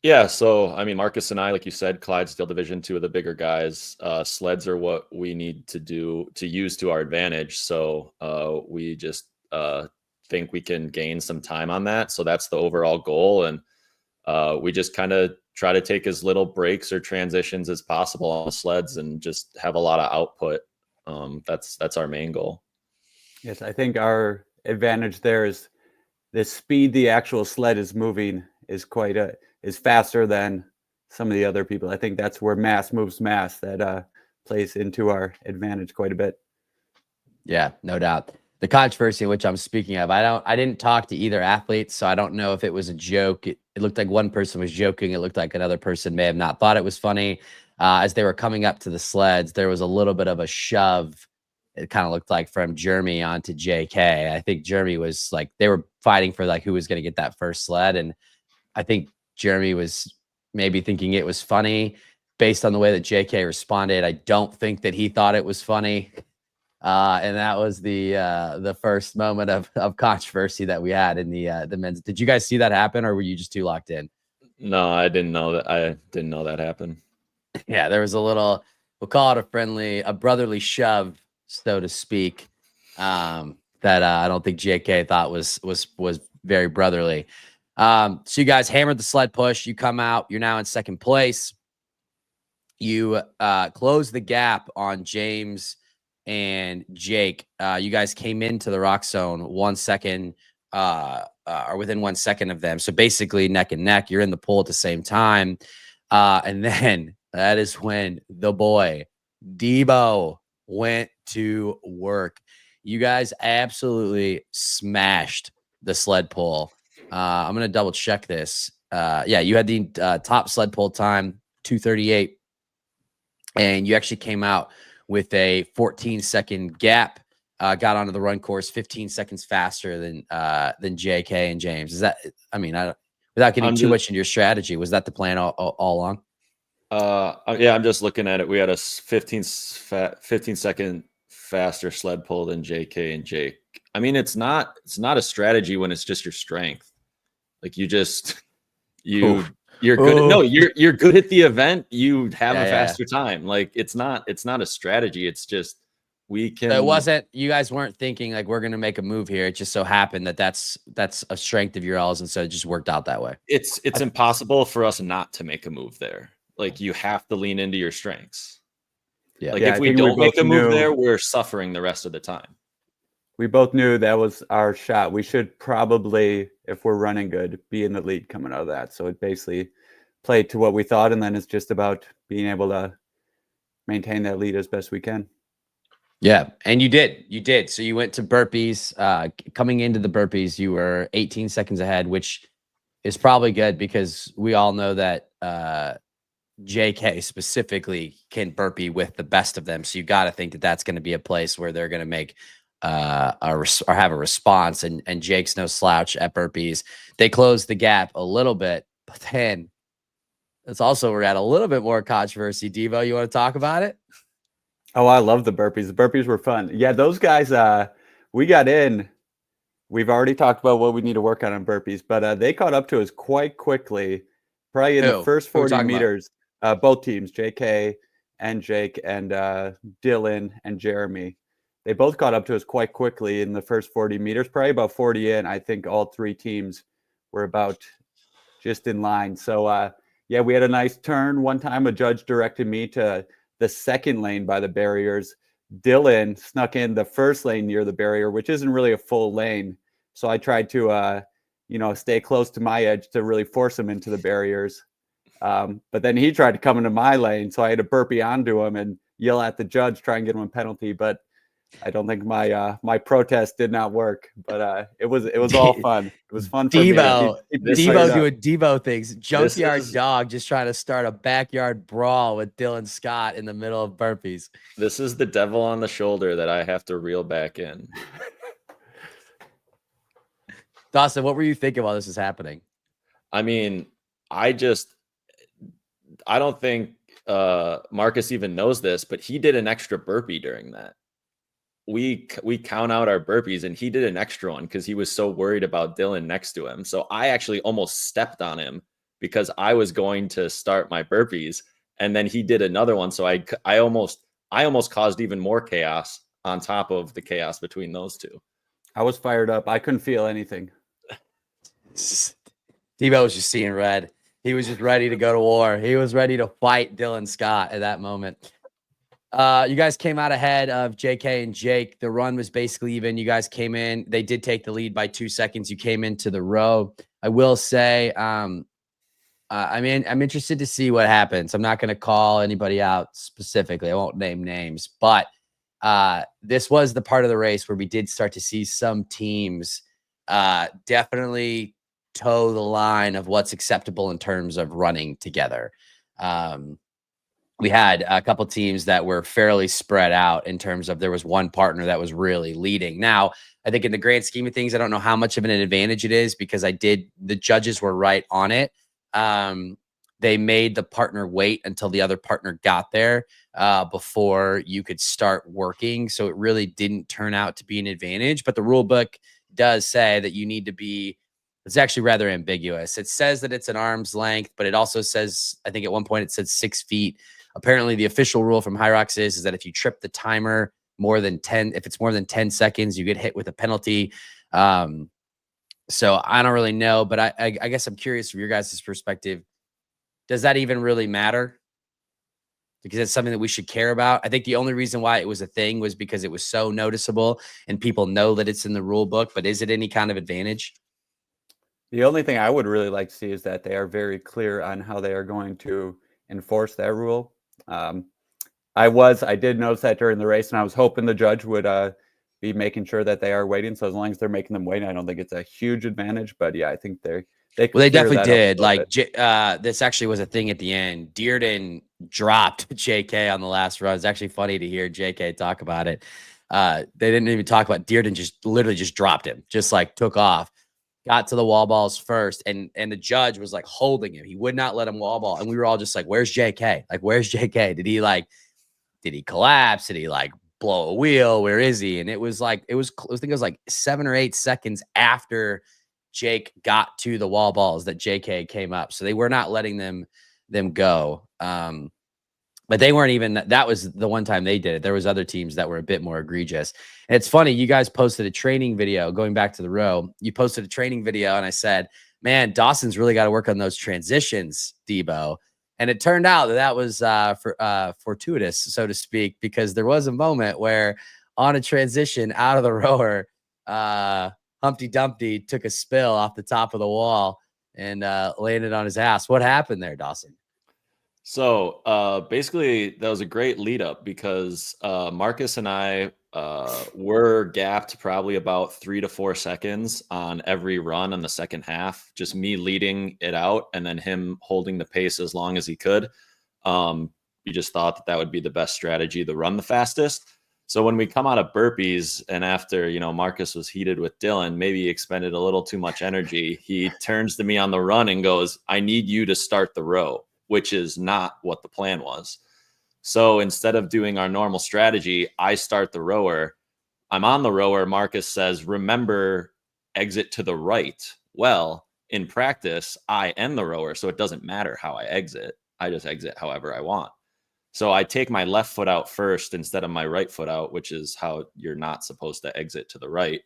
Yeah, so I mean, Marcus and I, like you said, Clydesdale Division, 2 of the bigger guys. Sleds are what we need to use to our advantage. So we just think we can gain some time on that. So that's the overall goal, and we just kind of try to take as little breaks or transitions as possible on the sleds and just have a lot of output. That's our main goal. Yes, I think our advantage there is the speed the actual sled is moving is faster than some of the other people. I think that's where mass moves mass. That plays into our advantage quite a bit. Yeah, no doubt. The controversy which I'm speaking of, I didn't talk to either athlete, so I don't know if it was a joke. It looked like one person was joking. It looked like another person may have not thought it was funny. As they were coming up to the sleds, there was a little bit of a shove. It kind of looked like from Jeremy onto JK. I think Jeremy was like, they were fighting for like who was going to get that first sled, and I think Jeremy was maybe thinking it was funny based on the way that JK responded. I don't think that he thought it was funny. And that was the first moment of controversy that we had in the men's. Did you guys see that happen, or were you just too locked in? No, I didn't know that. I didn't know that happened. Yeah, there was a little, we'll call it a brotherly shove, so to speak. That I don't think JK thought was very brotherly. So you guys hammered the sled push. You come out. You're now in 2nd place. You close the gap on James and Jake. You guys came into the rock zone 1 second, or within 1 second of them. So basically neck and neck. You're in the pool at the same time. And then That is when the boy Debo went to work. You guys absolutely smashed the sled pull. I'm gonna double check this. Yeah, you had the top sled pull time 2:38, and you actually came out with a 14-second gap. Got onto the run course 15 seconds faster than JK and James. Is that? I mean, without getting too much into your strategy, was that the plan all along? Yeah, I'm just looking at it. We had a 15-second faster sled pull than JK and Jake. I mean, it's not a strategy when it's just your strength. Like you're good. No, you're good at the event. You have a faster time. Like it's not a strategy. It's just we can. It wasn't. You guys weren't thinking like we're gonna make a move here. It just so happened that that's a strength of your alls, and so it just worked out that way. It's impossible for us not to make a move there. Like you have to lean into your strengths. Yeah. Like if we don't make a move there, we're suffering the rest of the time. We both knew that was our shot. We should probably, if we're running good, be in the lead coming out of that. So it basically played to what we thought, and then it's just about being able to maintain that lead as best we can. Yeah, and you did. So you went to burpees. Coming into the burpees, you were 18 seconds ahead, which is probably good because we all know that JK specifically can burpee with the best of them. So you got to think that that's going to be a place where they're going to make or have a response. And Jake's no slouch at burpees. They closed the gap a little bit, but then it's also we're at a little bit more controversy. Devo, you want to talk about it? Oh, I love the burpees. The burpees were fun. Yeah, those guys, we got in. We've already talked about what we need to work on burpees, but they caught up to us quite quickly, probably in the first 40 meters. Both teams, JK and Jake and Dylan and Jeremy, they both caught up to us quite quickly in the first 40 meters, probably about 40 in. I think all three teams were about just in line. So, yeah, we had a nice turn. One time a judge directed me to the second lane by the barriers. Dylan snuck in the first lane near the barrier, which isn't really a full lane. So I tried to, stay close to my edge to really force him into the barriers. But then he tried to come into my lane. So I had to burpee onto him and yell at the judge, try and get him a penalty. But I don't think my protest did not work, but it was all fun. It was fun for Devo, me. Devo doing Devo things. Junkyard dog just trying to start a backyard brawl with Dylan Scott in the middle of burpees. This is the devil on the shoulder that I have to reel back in. Dawson, what were you thinking while this is happening? I mean, I don't think Marcus even knows this, but he did an extra burpee during that. We count out our burpees and he did an extra one because he was so worried about Dylan next to him. So I actually almost stepped on him because I was going to start my burpees and then he did another one. So I almost caused even more chaos on top of the chaos between those two. I was fired up. I couldn't feel anything. Devo was just seeing red. He was just ready to go to war. He was ready to fight Dylan Scott at that moment. You guys came out ahead of JK and Jake. The run was basically even. You guys came in. They did take the lead by 2 seconds. You came into the row. I will say, I'm interested to see what happens. I'm not going to call anybody out specifically. I won't name names, but this was the part of the race where we did start to see some teams definitely toe the line of what's acceptable in terms of running together. We had a couple teams that were fairly spread out in terms of there was one partner that was really leading. Now, I think in the grand scheme of things, I don't know how much of an advantage it is because the judges were right on it. They made the partner wait until the other partner got there before you could start working. So it really didn't turn out to be an advantage. But the rule book does say that you need to be, it's actually rather ambiguous. It says that it's an arm's length, but it also says, I think at one point it said 6 feet. Apparently the official rule from HYROX is that if you trip the timer if it's more than 10 seconds, you get hit with a penalty. So I don't really know, but I guess I'm curious from your guys' perspective, does that even really matter? Because it's something that we should care about. I think the only reason why it was a thing was because it was so noticeable and people know that it's in the rule book, but is it any kind of advantage? The only thing I would really like to see is that they are very clear on how they are going to enforce that rule. I did notice that during the race, and I was hoping the judge would be making sure that they are waiting. So as long as they're making them wait, I don't think it's a huge advantage. But yeah, I think they could Well, they clear definitely that up a did. little Like, bit. this actually was a thing at the end. Dearden dropped JK on the last run. It's actually funny to hear JK talk about it. They didn't even talk about Dearden, just literally just dropped him, just like took off, got to the wall balls first. And the judge was like holding him. He would not let him wall ball. And we were all just like, where's JK? Like, where's JK? Did he collapse? Did he like blow a wheel? Where is he? And it was like, I think it was like 7 or 8 seconds after Jake got to the wall balls that JK came up. So they were not letting them go. But they weren't even, that was the one time they did it. There was other teams that were a bit more egregious. And it's funny, you guys posted a training video going back to the row. You posted a training video and I said, man, Dawson's really got to work on those transitions, Debo. And it turned out that was fortuitous, so to speak, because there was a moment where on a transition out of the rower, Humpty Dumpty took a spill off the top of the wall and landed on his ass. What happened there, Dawson? So basically, that was a great lead up because Marcus and I were gapped probably about 3 to 4 seconds on every run in the second half. Just me leading it out and then him holding the pace as long as he could. We just thought that would be the best strategy to run the fastest. So when we come out of burpees and after, Marcus was heated with Dylan, maybe he expended a little too much energy. He turns to me on the run and goes, I need you to start the row, which is not what the plan was. So instead of doing our normal strategy, I start the rower. I'm on the rower. Marcus says, remember, exit to the right. Well, in practice, I end the rower, so it doesn't matter how I exit. I just exit however I want. So I take my left foot out first instead of my right foot out, which is how you're not supposed to exit to the right.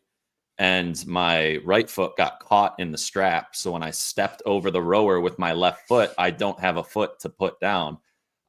And my right foot got caught in the strap. So when I stepped over the rower with my left foot, I don't have a foot to put down.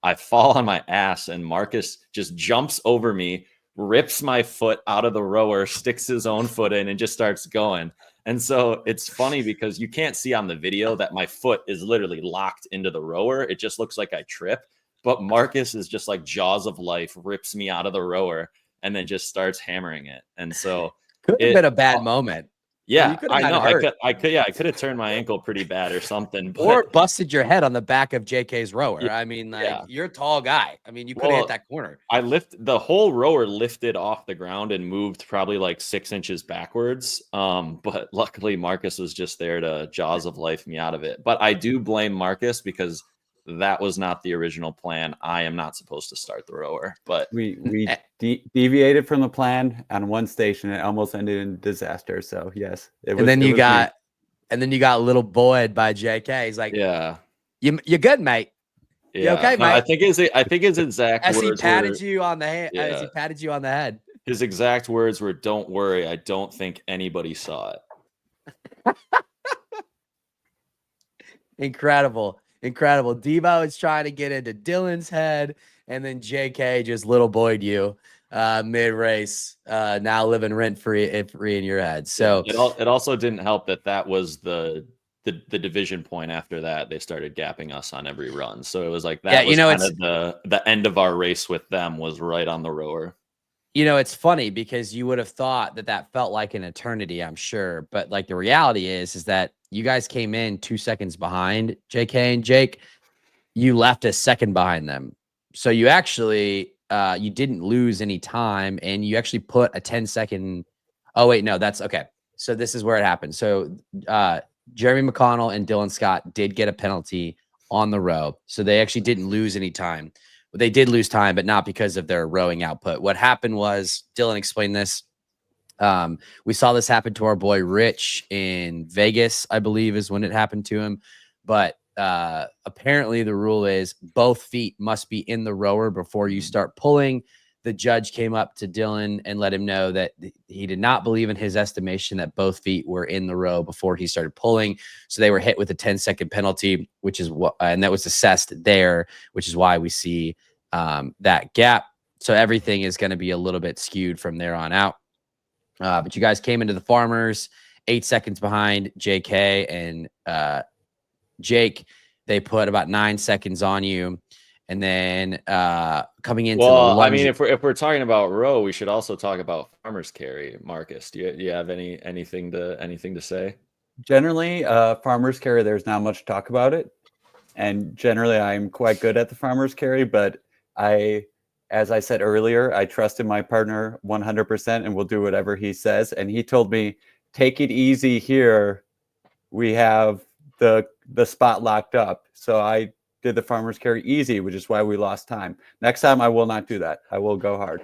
I fall on my ass and Marcus just jumps over me, rips my foot out of the rower, sticks his own foot in and just starts going. And so it's funny because you can't see on the video that my foot is literally locked into the rower. It just looks like I trip. But Marcus is just like jaws of life, rips me out of the rower and then just starts hammering it. And so could have been a bad moment. Yeah, I know. I could have turned my ankle pretty bad or something. But or busted your head on the back of JK's rower. Yeah, I mean, you're a tall guy. I mean, you could have hit that corner. The whole rower lifted off the ground and moved probably like 6 inches backwards. But luckily Marcus was just there to jaws of life me out of it. But I do blame Marcus because that was not the original plan. I am not supposed to start the rower, but we deviated from the plan on one station. It almost ended in disaster. So yes, and then you got little boyed by JK. He's like, yeah, you're good, mate. Yeah. You okay, mate? I think his exact as words he patted you on the head. As he patted you on the head. His exact words were, "Don't worry, I don't think anybody saw it." Incredible. Debo is trying to get into Dylan's head, and then JK just little boyed you mid-race, now living rent-free in your head. So it also didn't help that was the division point. After that, they started gapping us on every run. So it was like that was kind of the end of our race with them was right on the rower. It's funny because you would have thought that felt like an eternity, I'm sure. But like the reality is that you guys came in 2 seconds behind JK and Jake. You left a second behind them. So you actually, you didn't lose any time and you actually put a 10-second. Oh, wait, no, that's okay. So this is where it happened. So Jeremy McConnell and Dylan Scott did get a penalty on the row. So they actually didn't lose any time. They did lose time, but not because of their rowing output. What happened was, Dylan explained this. We saw this happen to our boy Rich in Vegas, I believe is when it happened to him. But apparently the rule is both feet must be in the rower before you start pulling. The judge came up to Dylan and let him know that he did not believe in his estimation that both feet were in the row before he started pulling. So they were hit with a 10-second penalty, which is what, and that was assessed there, which is why we see that gap. So everything is going to be a little bit skewed from there on out. But you guys came into the Farmers 8 seconds behind JK and Jake. They put about 9 seconds on you. And then coming into the Well, I lunge. mean, if we're talking about row, we should also talk about farmer's carry. Marcus, do you have anything to say? Generally, farmer's carry, there's not much talk about it. And generally, I'm quite good at the farmer's carry, but as I said earlier, I trust in my partner 100% and will do whatever he says. And he told me, take it easy here. We have the spot locked up. So I did the farmer's carry easy, which is why we lost time. Next time, I will not do that. I will go hard.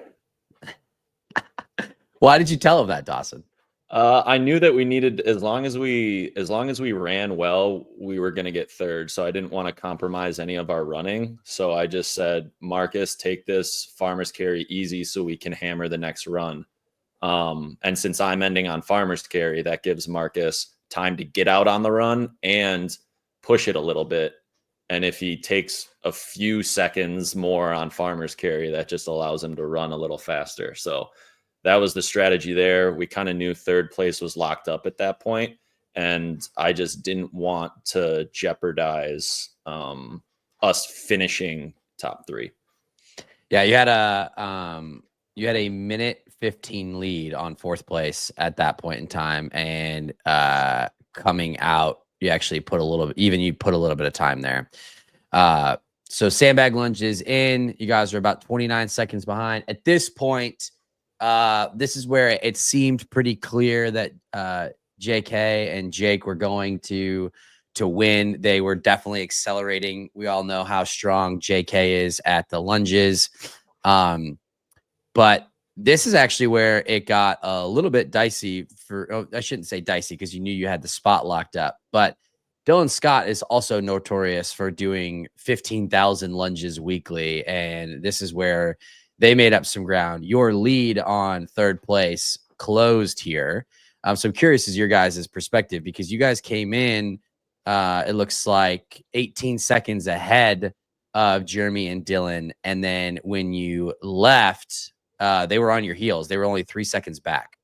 Why did you tell him that, Dawson? I knew that we needed, as long as we ran well, we were going to get third. So I didn't want to compromise any of our running. So I just said, Marcus, take this farmer's carry easy so we can hammer the next run. And since I'm ending on farmer's carry, that gives Marcus time to get out on the run and push it a little bit. And if he takes a few seconds more on farmer's carry, that just allows him to run a little faster. So that was the strategy there. We kind of knew third place was locked up at that point, and I just didn't want to jeopardize us finishing top 3. Yeah, you had a minute 15 lead on 4th place at that point in time, and coming out, you actually put a little bit of time there. So sandbag lunges in. You guys are about 29 seconds behind at this point. This is where it seemed pretty clear that JK and Jake were going to win. They were definitely accelerating. We all know how strong JK is at the lunges. But this is actually where it got a little bit dicey I shouldn't say dicey because you knew you had the spot locked up. But Dylan Scott is also notorious for doing 15,000 lunges weekly. And this is where they made up some ground. Your lead on 3rd place closed here. So I'm curious as your guys' perspective, because you guys came in, it looks like 18 seconds ahead of Jeremy and Dylan. And then when you left, they were on your heels. They were only 3 seconds back.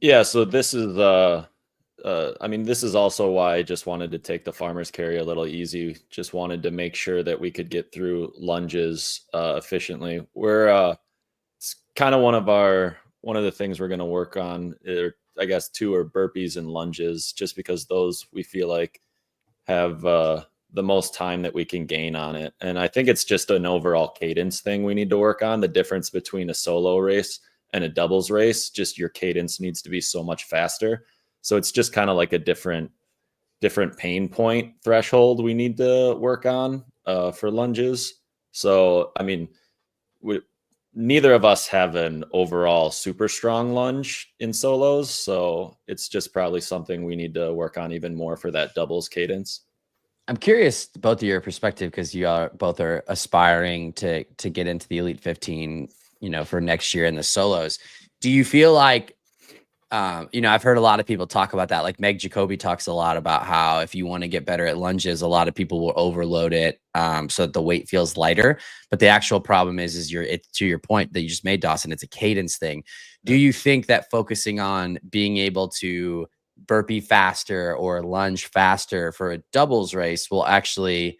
Yeah, so this is this is also why I just wanted to take the farmer's carry a little easy. Just wanted to make sure that we could get through lunges efficiently. It's kind of one of the things we're going to work on. I guess 2 are burpees and lunges, just because those we feel like have the most time that we can gain on it. And I think it's just an overall cadence thing we need to work on. The difference between a solo race and a doubles race, just your cadence needs to be so much faster. So it's just kind of like a different pain point threshold we need to work on for lunges. So, I mean, neither of us have an overall super strong lunge in solos. So it's just probably something we need to work on even more for that doubles cadence. I'm curious both of your perspective, because you both are aspiring to get into the Elite 15, for next year in the solos. Do you feel like, I've heard a lot of people talk about that. Like Meg Jacoby talks a lot about how if you want to get better at lunges, a lot of people will overload it so that the weight feels lighter. But the actual problem is it's to your point that you just made, Dawson, it's a cadence thing. Do you think that focusing on being able to burpee faster or lunge faster for a doubles race will actually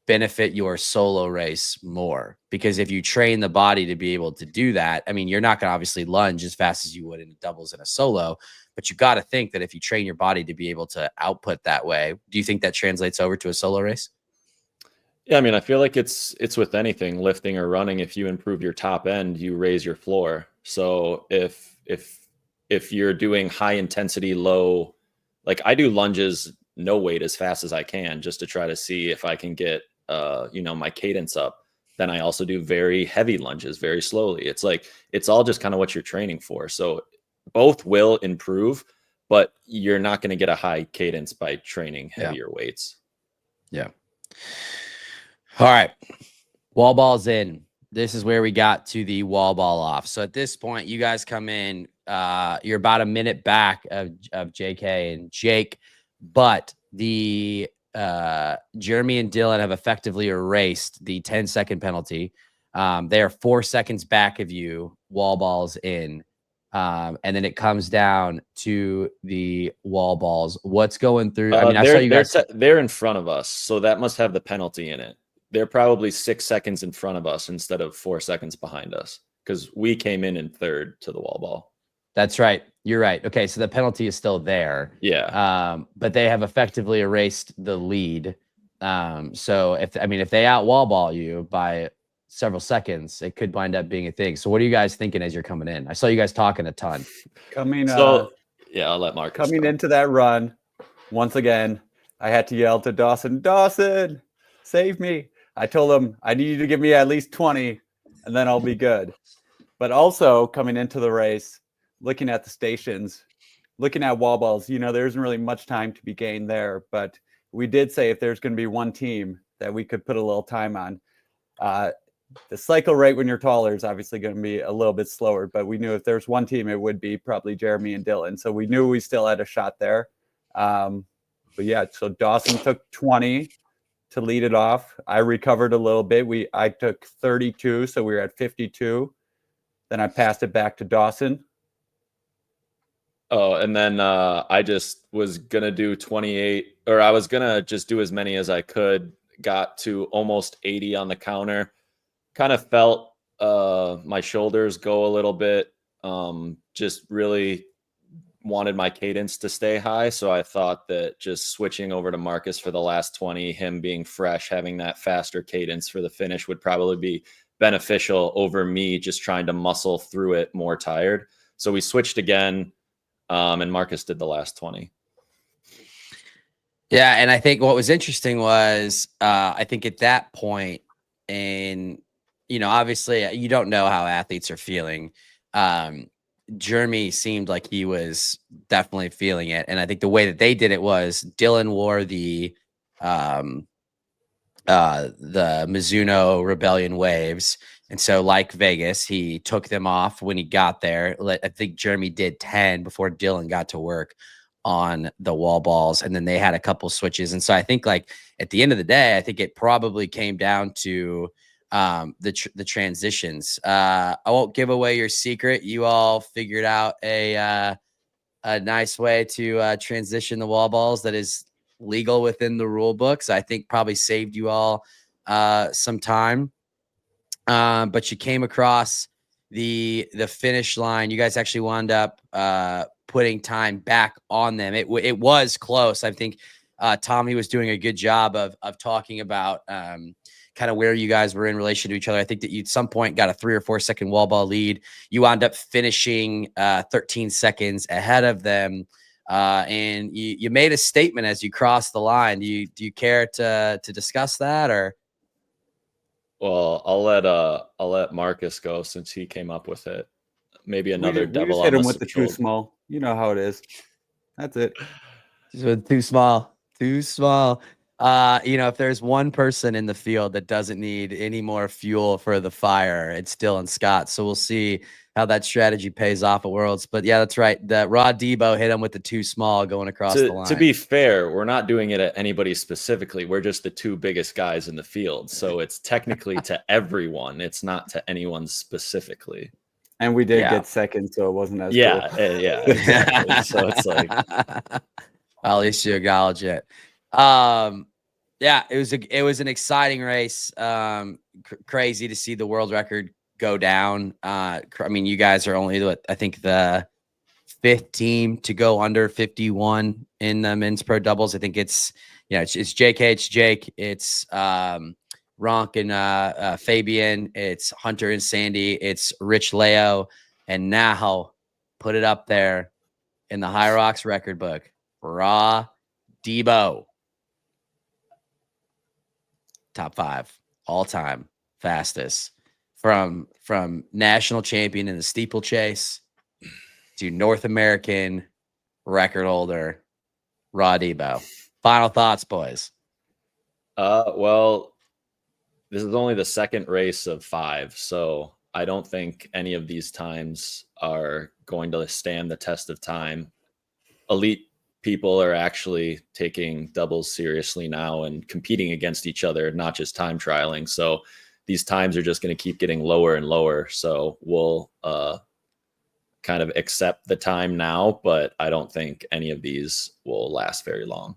benefit your solo race more? Because if you train the body to be able to do that, I mean, you're not going to obviously lunge as fast as you would in a doubles and a solo, but you got to think that if you train your body to be able to output that way, do you think that translates over to a solo race? Yeah, I mean, I feel like it's with anything, lifting or running. If you improve your top end, you raise your floor. So if you're doing high intensity, low, like I do lunges, no weight as fast as I can, just to try to see if I can get, my cadence up. Then I also do very heavy lunges very slowly. It's like, it's all just kind of what you're training for. So both will improve, but you're not going to get a high cadence by training heavier weights. Yeah. All right. Wall ball's in. This is where we got to the wall ball off. So at this point, you guys come in. You're about a minute back of JK and Jake, but the Jeremy and Dylan have effectively erased the 10-second penalty. They are 4 seconds back of you. Wall balls in. And then it comes down to the wall balls. What's going through? I mean, I saw you guys. They're in front of us, so that must have the penalty in it. They're probably 6 seconds in front of us instead of 4 seconds behind us because we came in third to the wall ball. That's right. You're right. Okay, so the penalty is still there. Yeah. But they have effectively erased the lead. So if they out wall ball you by several seconds, it could wind up being a thing. So what are you guys thinking as you're coming in? I saw you guys talking a ton. Yeah, I'll let Marcus coming go. into that run, once again, I had to yell to Dawson, Dawson, save me. I told him I need you to give me at least 20 and then I'll be good. But also coming into the race, looking at the stations, looking at wall balls, there isn't really much time to be gained there. But we did say if there's going to be one team that we could put a little time on, the cycle rate when you're taller is obviously going to be a little bit slower. But we knew if there's one team, it would be probably Jeremy and Dylan. So we knew we still had a shot there. But yeah, so Dawson took 20 to lead it off. I recovered a little bit. I took 32, so we were at 52. Then I passed it back to Dawson. Oh, and then I just was going to do 28, or I was going to just do as many as I could. Got to almost 80 on the counter. Kind of felt my shoulders go a little bit. Just really wanted my cadence to stay high. So I thought that just switching over to Marcus for the last 20, him being fresh, having that faster cadence for the finish would probably be beneficial over me just trying to muscle through it more tired. So we switched again, and Marcus did the last 20. Yeah, and I think what was interesting was I think at that point, and obviously you don't know how athletes are feeling. Jeremy seemed like he was definitely feeling it, and I think the way that they did it was Dylan wore the Mizuno Rebellion waves, and so like Vegas, he took them off when he got there. I think Jeremy did 10 before Dylan got to work on the wall balls, and then they had a couple switches. And so I think like at the end of the day, I think it probably came down to the transitions. I won't give away your secret. You all figured out a nice way to transition the wall balls that is legal within the rule books. I think probably saved you all some time. But you came across the finish line. You guys actually wound up putting time back on them. It was close. I think Toomey was doing a good job of talking about kind of where you guys were in relation to each other. I think that you at some point got a 3 or 4 second wall ball lead. You wound up finishing 13 seconds ahead of them. And you made a statement as you crossed the line. Do you care to discuss that, or? Well, I'll let Marcus go since he came up with it. Maybe another we devil just on hit him the with the too small. You know how it is. That's it. Just too small. If there's one person in the field that doesn't need any more fuel for the fire, it's Dylan Scott. So we'll see how that strategy pays off at Worlds. But yeah, that's right. The Rod Debo hit him with the too small going across the line. To be fair, we're not doing it at anybody specifically. We're just the 2 biggest guys in the field. So it's technically to everyone. It's not to anyone specifically. And we did get second, so it wasn't as yeah, cool. Yeah. Exactly. So it's like, well, at least you acknowledge it. Yeah, it was an exciting race. Crazy to see the world record go down. I mean, you guys are only I think the 5th team to go under 51 in the men's pro doubles. I think it's JK, it's Jake, it's Ronk and Fabian, it's Hunter and Sandy, it's Rich Leo, and now put it up there in the HYROX record book, Raw Debo. Top 5 all time fastest from national champion in the steeplechase to North American record holder Raw Debo. Final thoughts, boys. Well, this is only the 2nd race of 5, so I don't think any of these times are going to stand the test of time. Elite people are actually taking doubles seriously now and competing against each other, not just time trialing. So these times are just going to keep getting lower and lower. So we'll kind of accept the time now, but I don't think any of these will last very long.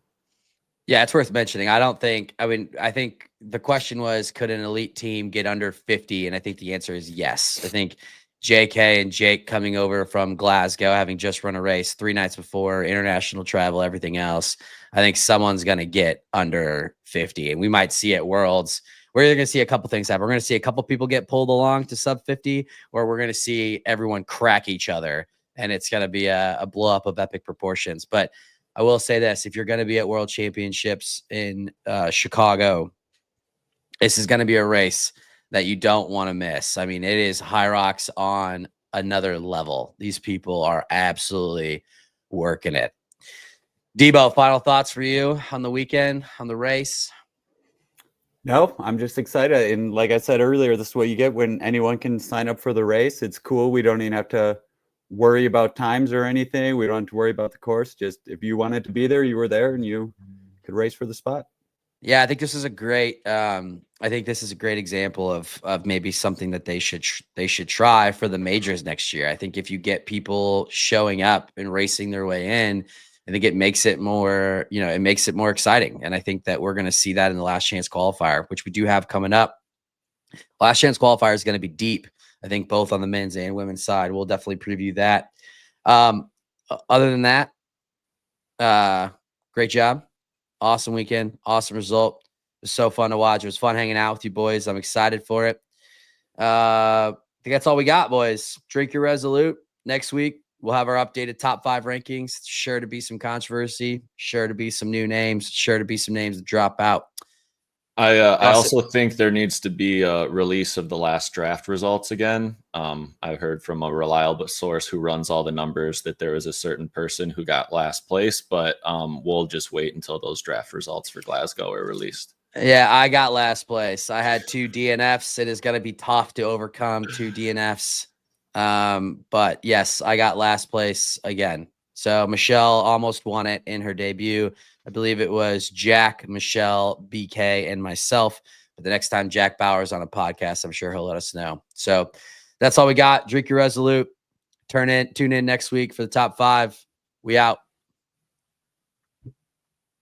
Yeah, it's worth mentioning. I think the question was, could an elite team get under 50? And I think the answer is yes. I think JK and Jake coming over from Glasgow, having just run a race 3 nights before, international travel, everything else, I think someone's going to get under 50. And we might see at Worlds, we're going to see a couple things happen. We're going to see a couple people get pulled along to sub 50, or we're going to see everyone crack each other. And it's going to be a blow up of epic proportions. But I will say this, if you're going to be at World Championships in Chicago, this is going to be a race that you don't want to miss. I mean, it is HYROX on another level. These people are absolutely working it. Debo, final thoughts for you on the weekend, on the race? No, I'm just excited. And like I said earlier, this is what you get when anyone can sign up for the race. It's cool. We don't even have to worry about times or anything. We don't have to worry about the course. Just if you wanted to be there, you were there and you could race for the spot. Yeah, I think this is a great example of maybe something that they should try for the majors next year. I think if you get people showing up and racing their way in, I think it makes it more, it makes it more exciting. And I think that we're going to see that in the last chance qualifier, which we do have coming up. Last chance qualifier is going to be deep, I think, both on the men's and women's side. We'll definitely preview that. Other than that, great job. Awesome weekend. Awesome result. It was so fun to watch. It was fun hanging out with you boys. I'm excited for it. I think that's all we got, boys. Drink your Resolute. Next week, we'll have our updated top 5 rankings. Sure to be some controversy. Sure to be some new names. Sure to be some names that drop out. I also think there needs to be a release of the last draft results again. I heard from a reliable source who runs all the numbers that there was a certain person who got last place, but we'll just wait until those draft results for Glasgow are released. Yeah, I got last place. I had 2 DNFs. It is going to be tough to overcome 2 DNFs. But yes, I got last place again. So Michelle almost won it in her debut. I believe it was Jack, Michelle, BK, and myself. But the next time Jack Bauer's on a podcast, I'm sure he'll let us know. So that's all we got. Drink your Resolute. Tune in next week for the top 5. We out.